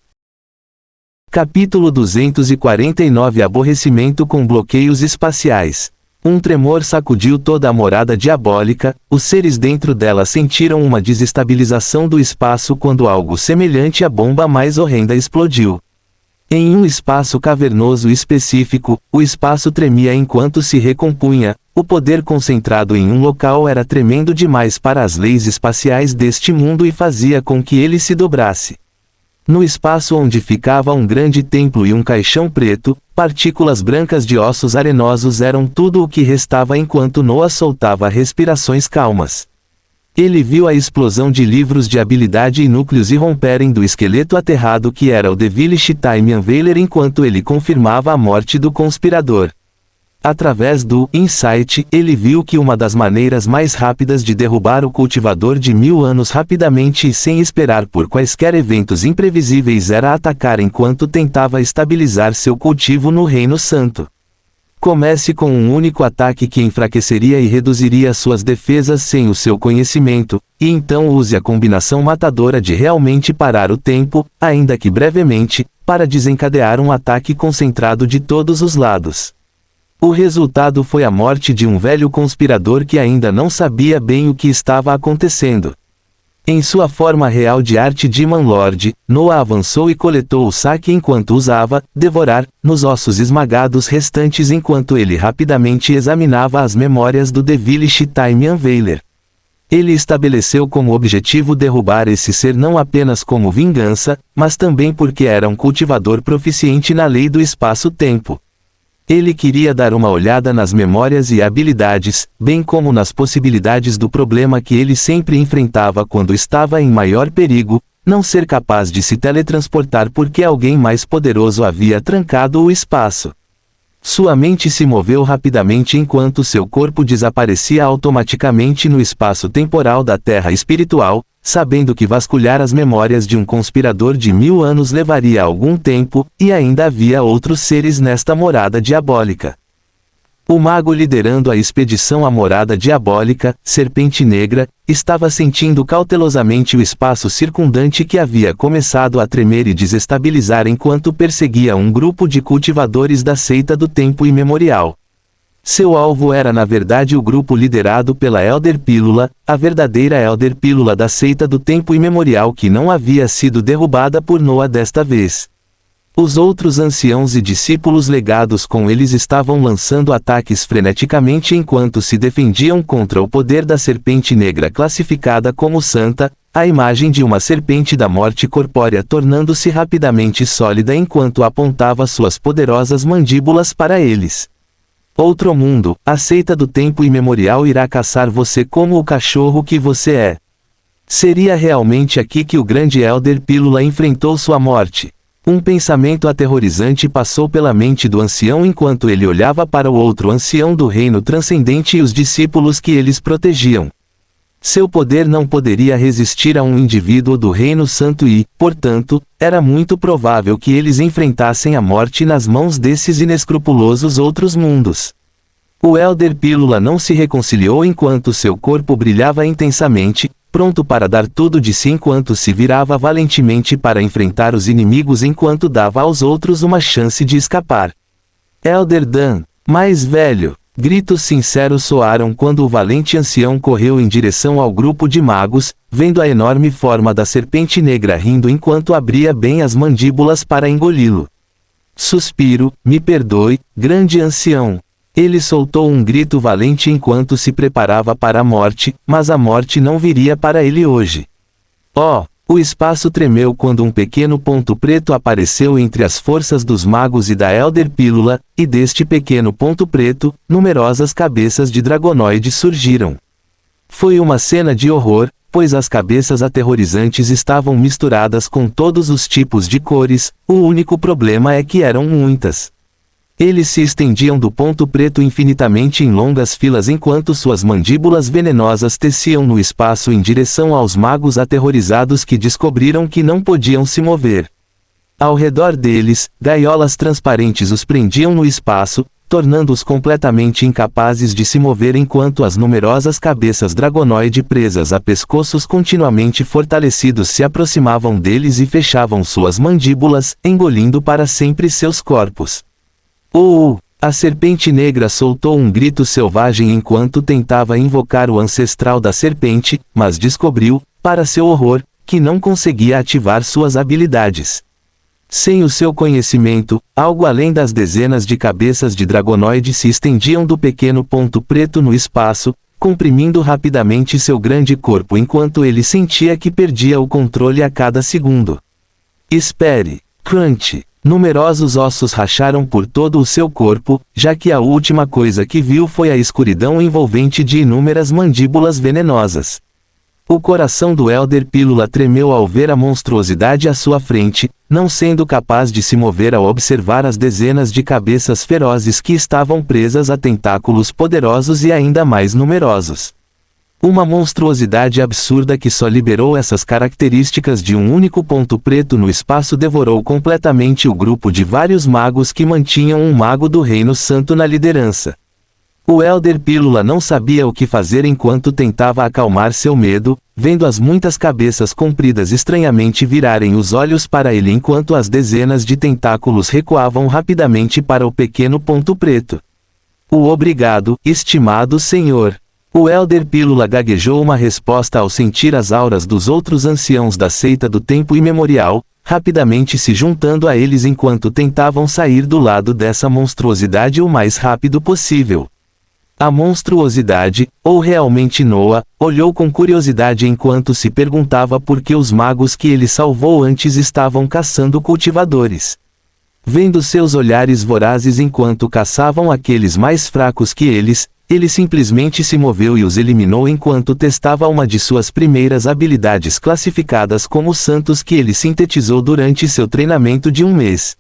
Capítulo 249 Aborrecimento com bloqueios espaciais. Um tremor sacudiu toda a morada diabólica, os seres dentro dela sentiram uma desestabilização do espaço quando algo semelhante à bomba mais horrenda explodiu. Em um espaço cavernoso específico, o espaço tremia enquanto se recompunha, o poder concentrado em um local era tremendo demais para as leis espaciais deste mundo e fazia com que ele se dobrasse. No espaço onde ficava um grande templo e um caixão preto, partículas brancas de ossos arenosos eram tudo o que restava enquanto Noah soltava respirações calmas. Ele viu a explosão de livros de habilidade e núcleos irromperem do esqueleto aterrado que era o Devilish Time Unveiler enquanto ele confirmava a morte do conspirador. Através do Insight, ele viu que uma das maneiras mais rápidas de derrubar o cultivador de 1000 anos rapidamente e sem esperar por quaisquer eventos imprevisíveis era atacar enquanto tentava estabilizar seu cultivo no Reino Santo. Comece com um único ataque que enfraqueceria e reduziria suas defesas sem o seu conhecimento, e então use a combinação matadora de realmente parar o tempo, ainda que brevemente, para desencadear um ataque concentrado de todos os lados. O resultado foi a morte de um velho conspirador que ainda não sabia bem o que estava acontecendo. Em sua forma real de arte Demon Lord, Noah avançou e coletou o saque enquanto usava devorar nos ossos esmagados restantes enquanto ele rapidamente examinava as memórias do Devilish Time Unveiler. Ele estabeleceu como objetivo derrubar esse ser não apenas como vingança, mas também porque era um cultivador proficiente na lei do espaço-tempo. Ele queria dar uma olhada nas memórias e habilidades, bem como nas possibilidades do problema que ele sempre enfrentava quando estava em maior perigo, não ser capaz de se teletransportar porque alguém mais poderoso havia trancado o espaço. Sua mente se moveu rapidamente enquanto seu corpo desaparecia automaticamente no espaço temporal da Terra espiritual, sabendo que vasculhar as memórias de um conspirador de 1000 anos levaria algum tempo, e ainda havia outros seres nesta morada diabólica. O mago liderando a expedição à morada diabólica, Serpente Negra, estava sentindo cautelosamente o espaço circundante que havia começado a tremer e desestabilizar enquanto perseguia um grupo de cultivadores da seita do tempo imemorial. Seu alvo era na verdade o grupo liderado pela Elder Pílula, a verdadeira Elder Pílula da seita do tempo imemorial que não havia sido derrubada por Noah desta vez. Os outros anciãos e discípulos legados com eles estavam lançando ataques freneticamente enquanto se defendiam contra o poder da serpente negra classificada como santa, a imagem de uma serpente da morte corpórea tornando-se rapidamente sólida enquanto apontava suas poderosas mandíbulas para eles. Outro mundo, a seita do tempo imemorial irá caçar você como o cachorro que você é. Seria realmente aqui que o grande Elder Pílula enfrentou sua morte. Um pensamento aterrorizante passou pela mente do ancião enquanto ele olhava para o outro ancião do reino transcendente e os discípulos que eles protegiam. Seu poder não poderia resistir a um indivíduo do reino santo e, portanto, era muito provável que eles enfrentassem a morte nas mãos desses inescrupulosos outros mundos. O Elder Pílula não se reconciliou enquanto seu corpo brilhava intensamente, pronto para dar tudo de si enquanto se virava valentemente para enfrentar os inimigos enquanto dava aos outros uma chance de escapar. Elder Dan, mais velho, gritos sinceros soaram quando o valente ancião correu em direção ao grupo de magos, vendo a enorme forma da serpente negra rindo enquanto abria bem as mandíbulas para engoli-lo. Suspiro, me perdoe, grande ancião. Ele soltou um grito valente enquanto se preparava para a morte, mas a morte não viria para ele hoje. Oh! O espaço tremeu quando um pequeno ponto preto apareceu entre as forças dos magos e da Elder Pílula, e deste pequeno ponto preto, numerosas cabeças de dragonoide surgiram. Foi uma cena de horror, pois as cabeças aterrorizantes estavam misturadas com todos os tipos de cores, o único problema é que eram muitas. Eles se estendiam do ponto preto infinitamente em longas filas enquanto suas mandíbulas venenosas teciam no espaço em direção aos magos aterrorizados que descobriram que não podiam se mover. Ao redor deles, gaiolas transparentes os prendiam no espaço, tornando-os completamente incapazes de se mover enquanto as numerosas cabeças dragonoide presas a pescoços continuamente fortalecidos se aproximavam deles e fechavam suas mandíbulas, engolindo para sempre seus corpos. A serpente negra soltou um grito selvagem enquanto tentava invocar o ancestral da serpente, mas descobriu, para seu horror, que não conseguia ativar suas habilidades. Sem o seu conhecimento, algo além das dezenas de cabeças de dragonoide se estendiam do pequeno ponto preto no espaço, comprimindo rapidamente seu grande corpo enquanto ele sentia que perdia o controle a cada segundo. Espere! Crunch! Numerosos ossos racharam por todo o seu corpo, já que a última coisa que viu foi a escuridão envolvente de inúmeras mandíbulas venenosas. O coração do Elder Pílula tremeu ao ver a monstruosidade à sua frente, não sendo capaz de se mover ao observar as dezenas de cabeças ferozes que estavam presas a tentáculos poderosos e ainda mais numerosos. Uma monstruosidade absurda que só liberou essas características de um único ponto preto no espaço devorou completamente o grupo de vários magos que mantinham um mago do Reino Santo na liderança. O Elder Pílula não sabia o que fazer enquanto tentava acalmar seu medo, vendo as muitas cabeças compridas estranhamente virarem os olhos para ele enquanto as dezenas de tentáculos recuavam rapidamente para o pequeno ponto preto. Obrigado, estimado senhor. O Elder Pílula gaguejou uma resposta ao sentir as auras dos outros anciãos da seita do tempo imemorial, rapidamente se juntando a eles enquanto tentavam sair do lado dessa monstruosidade o mais rápido possível. A monstruosidade, ou realmente Noah, olhou com curiosidade enquanto se perguntava por que os magos que ele salvou antes estavam caçando cultivadores. Vendo seus olhares vorazes enquanto caçavam aqueles mais fracos que eles, ele simplesmente se moveu e os eliminou enquanto testava uma de suas primeiras habilidades classificadas como santos que ele sintetizou durante seu treinamento de um mês.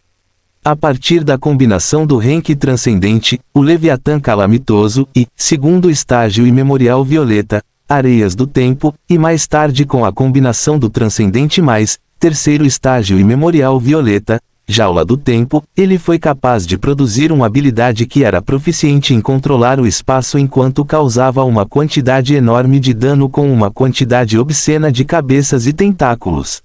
A partir da combinação do Renki transcendente, o Leviatã calamitoso e, segundo estágio imemorial violeta, Areias do Tempo, e mais tarde com a combinação do transcendente mais, terceiro estágio imemorial violeta, Jaula do Tempo, ele foi capaz de produzir uma habilidade que era proficiente em controlar o espaço enquanto causava uma quantidade enorme de dano com uma quantidade obscena de cabeças e tentáculos.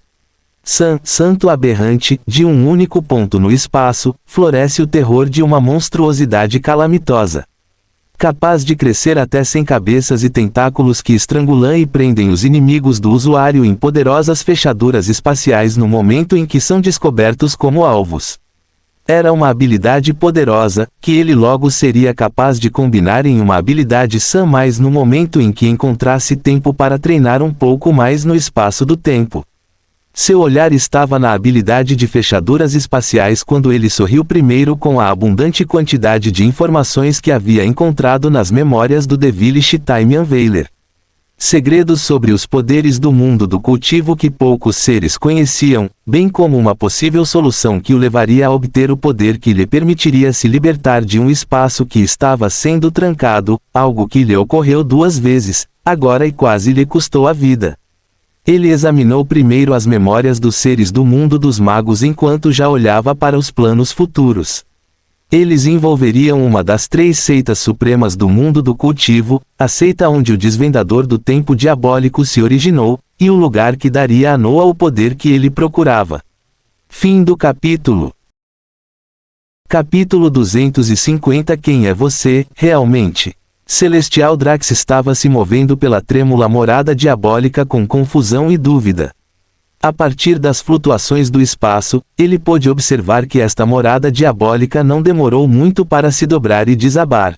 Santo aberrante, de um único ponto no espaço, floresce o terror de uma monstruosidade calamitosa. Capaz de crescer até 100 cabeças e tentáculos que estrangulam e prendem os inimigos do usuário em poderosas fechaduras espaciais no momento em que são descobertos como alvos. Era uma habilidade poderosa, que ele logo seria capaz de combinar em uma habilidade Sam mais no momento em que encontrasse tempo para treinar um pouco mais no espaço do tempo. Seu olhar estava na habilidade de fechaduras espaciais quando ele sorriu primeiro com a abundante quantidade de informações que havia encontrado nas memórias do Devilish Time Unveiler. Segredos sobre os poderes do mundo do cultivo que poucos seres conheciam, bem como uma possível solução que o levaria a obter o poder que lhe permitiria se libertar de um espaço que estava sendo trancado, algo que lhe ocorreu 2 vezes, agora e quase lhe custou a vida. Ele examinou primeiro as memórias dos seres do mundo dos magos enquanto já olhava para os planos futuros. Eles envolveriam uma das 3 seitas supremas do mundo do cultivo, a seita onde o desvendador do tempo diabólico se originou, e o lugar que daria a Noah o poder que ele procurava. Fim do capítulo. Capítulo 250. Quem é você, realmente? Celestial Drax estava se movendo pela trêmula morada diabólica com confusão e dúvida. A partir das flutuações do espaço, ele pôde observar que esta morada diabólica não demorou muito para se dobrar e desabar.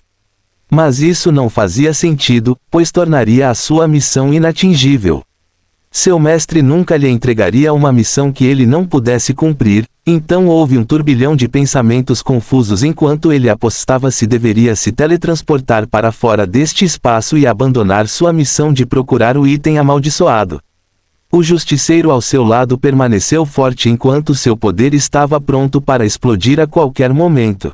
Mas isso não fazia sentido, pois tornaria a sua missão inatingível. Seu mestre nunca lhe entregaria uma missão que ele não pudesse cumprir, então houve um turbilhão de pensamentos confusos enquanto ele apostava se deveria se teletransportar para fora deste espaço e abandonar sua missão de procurar o item amaldiçoado. O justiceiro ao seu lado permaneceu forte enquanto seu poder estava pronto para explodir a qualquer momento.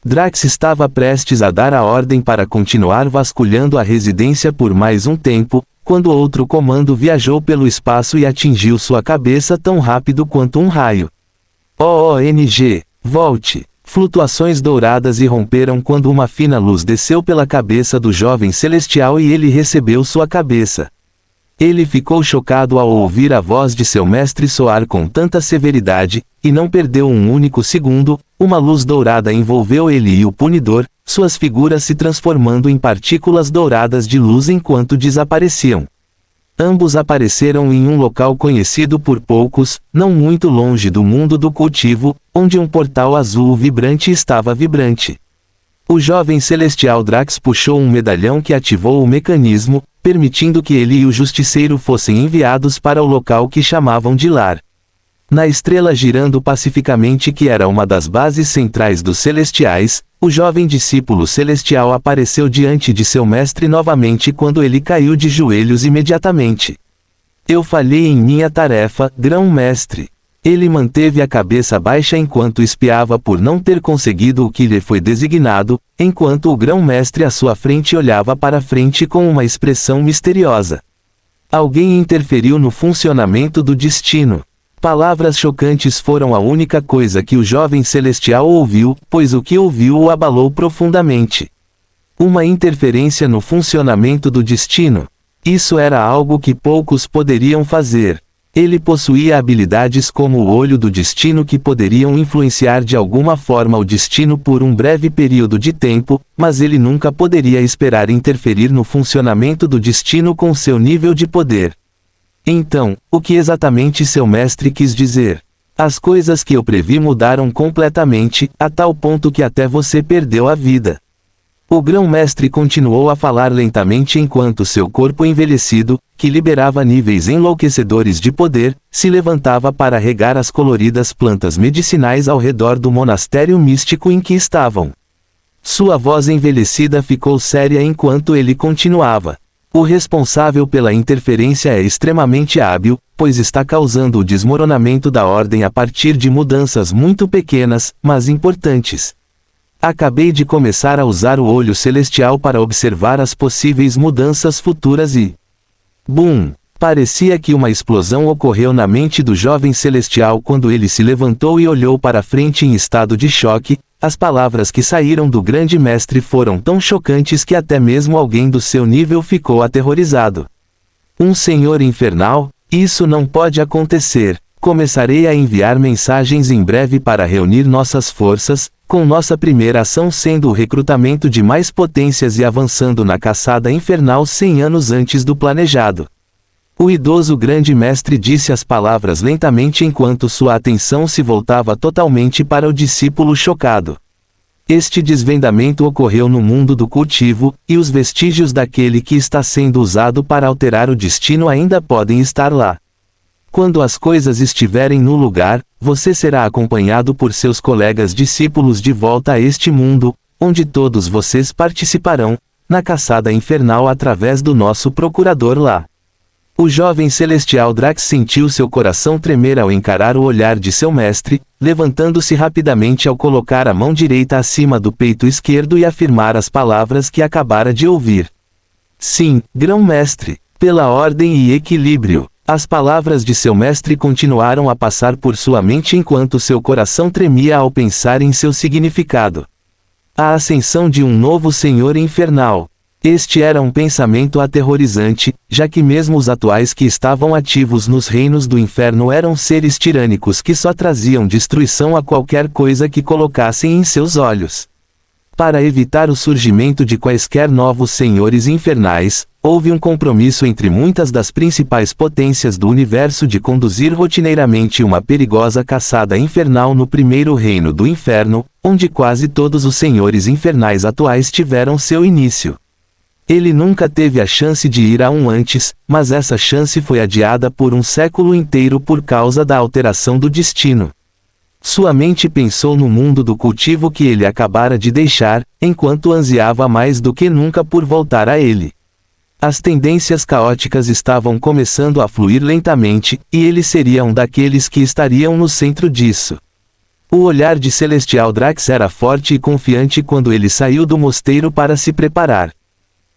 Drax estava prestes a dar a ordem para continuar vasculhando a residência por mais um tempo, quando outro comando viajou pelo espaço e atingiu sua cabeça tão rápido quanto um raio. OONG, volte! Flutuações douradas irromperam quando uma fina luz desceu pela cabeça do jovem celestial e ele recebeu sua cabeça. Ele ficou chocado ao ouvir a voz de seu mestre soar com tanta severidade, e não perdeu um único segundo, uma luz dourada envolveu ele e o punidor, suas figuras se transformando em partículas douradas de luz enquanto desapareciam. Ambos apareceram em um local conhecido por poucos, não muito longe do mundo do cultivo, onde um portal azul vibrante estava vibrante. O jovem celestial Drax puxou um medalhão que ativou o mecanismo, permitindo que ele e o justiceiro fossem enviados para o local que chamavam de lar. Na estrela girando pacificamente que era uma das bases centrais dos celestiais, o jovem discípulo celestial apareceu diante de seu mestre novamente quando ele caiu de joelhos imediatamente. Eu falhei em minha tarefa, grão-mestre. Ele manteve a cabeça baixa enquanto espiava por não ter conseguido o que lhe foi designado, enquanto o grão-mestre à sua frente olhava para frente com uma expressão misteriosa. Alguém interferiu no funcionamento do destino. Palavras chocantes foram a única coisa que o jovem celestial ouviu, pois o que ouviu o abalou profundamente. Uma interferência no funcionamento do destino. Isso era algo que poucos poderiam fazer. Ele possuía habilidades como o olho do destino que poderiam influenciar de alguma forma o destino por um breve período de tempo, mas ele nunca poderia esperar interferir no funcionamento do destino com seu nível de poder. Então, o que exatamente seu mestre quis dizer? As coisas que eu previ mudaram completamente, a tal ponto que até você perdeu a vida. O grão-mestre continuou a falar lentamente enquanto seu corpo envelhecido, que liberava níveis enlouquecedores de poder, se levantava para regar as coloridas plantas medicinais ao redor do monastério místico em que estavam. Sua voz envelhecida ficou séria enquanto ele continuava. O responsável pela interferência é extremamente hábil, pois está causando o desmoronamento da ordem a partir de mudanças muito pequenas, mas importantes. Acabei de começar a usar o olho celestial para observar as possíveis mudanças futuras e... Bum! Parecia que uma explosão ocorreu na mente do jovem celestial quando ele se levantou e olhou para frente em estado de choque. As palavras que saíram do grande mestre foram tão chocantes que até mesmo alguém do seu nível ficou aterrorizado. Um senhor infernal? Isso não pode acontecer. Começarei a enviar mensagens em breve para reunir nossas forças, com nossa primeira ação sendo o recrutamento de mais potências e avançando na caçada infernal 100 anos antes do planejado. O idoso grande mestre disse as palavras lentamente enquanto sua atenção se voltava totalmente para o discípulo chocado. Este desvendamento ocorreu no mundo do cultivo, e os vestígios daquele que está sendo usado para alterar o destino ainda podem estar lá. Quando as coisas estiverem no lugar, você será acompanhado por seus colegas discípulos de volta a este mundo, onde todos vocês participarão, na caçada infernal através do nosso procurador lá. O jovem celestial Drax sentiu seu coração tremer ao encarar o olhar de seu mestre, levantando-se rapidamente ao colocar a mão direita acima do peito esquerdo e afirmar as palavras que acabara de ouvir. Sim, grão-mestre, pela ordem e equilíbrio. As palavras de seu mestre continuaram a passar por sua mente enquanto seu coração tremia ao pensar em seu significado. A ascensão de um novo senhor infernal. Este era um pensamento aterrorizante, já que mesmo os atuais que estavam ativos nos reinos do inferno eram seres tirânicos que só traziam destruição a qualquer coisa que colocassem em seus olhos. Para evitar o surgimento de quaisquer novos senhores infernais, houve um compromisso entre muitas das principais potências do universo de conduzir rotineiramente uma perigosa caçada infernal no primeiro reino do inferno, onde quase todos os senhores infernais atuais tiveram seu início. Ele nunca teve a chance de ir a um antes, mas essa chance foi adiada por um século inteiro por causa da alteração do destino. Sua mente pensou no mundo do cultivo que ele acabara de deixar, enquanto ansiava mais do que nunca por voltar a ele. As tendências caóticas estavam começando a fluir lentamente, e ele seria um daqueles que estariam no centro disso. O olhar de Celestial Drax era forte e confiante quando ele saiu do mosteiro para se preparar.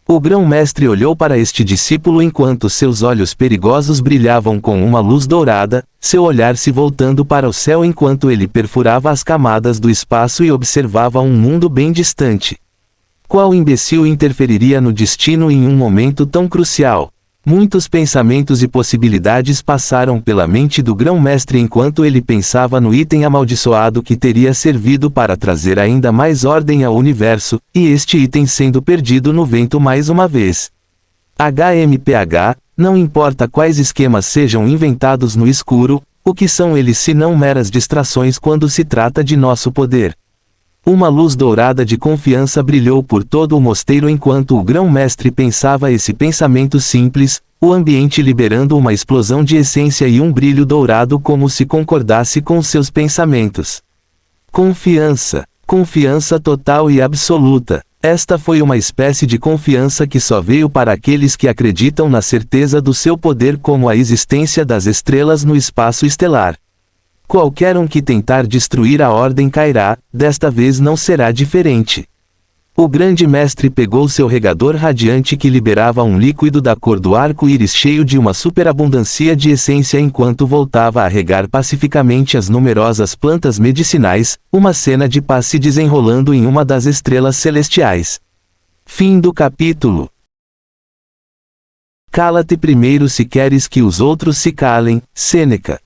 O grão-mestre olhou para este discípulo enquanto seus olhos perigosos brilhavam com uma luz dourada, seu olhar se voltando para o céu enquanto ele perfurava as camadas do espaço e observava um mundo bem distante. Qual imbecil interferiria no destino em um momento tão crucial? Muitos pensamentos e possibilidades passaram pela mente do grão-mestre enquanto ele pensava no item amaldiçoado que teria servido para trazer ainda mais ordem ao universo, e este item sendo perdido no vento mais uma vez. HMPH, não importa quais esquemas sejam inventados no escuro, o que são eles senão meras distrações quando se trata de nosso poder. Uma luz dourada de confiança brilhou por todo o mosteiro enquanto o grão-mestre pensava esse pensamento simples, o ambiente liberando uma explosão de essência e um brilho dourado como se concordasse com seus pensamentos. Confiança. Confiança total e absoluta. Esta foi uma espécie de confiança que só veio para aqueles que acreditam na certeza do seu poder como a existência das estrelas no espaço estelar. Qualquer um que tentar destruir a ordem cairá, desta vez não será diferente. O grande mestre pegou seu regador radiante que liberava um líquido da cor do arco-íris cheio de uma superabundância de essência enquanto voltava a regar pacificamente as numerosas plantas medicinais, uma cena de paz se desenrolando em uma das estrelas celestiais. Fim do capítulo. Cala-te primeiro se queres que os outros se calem, Sêneca.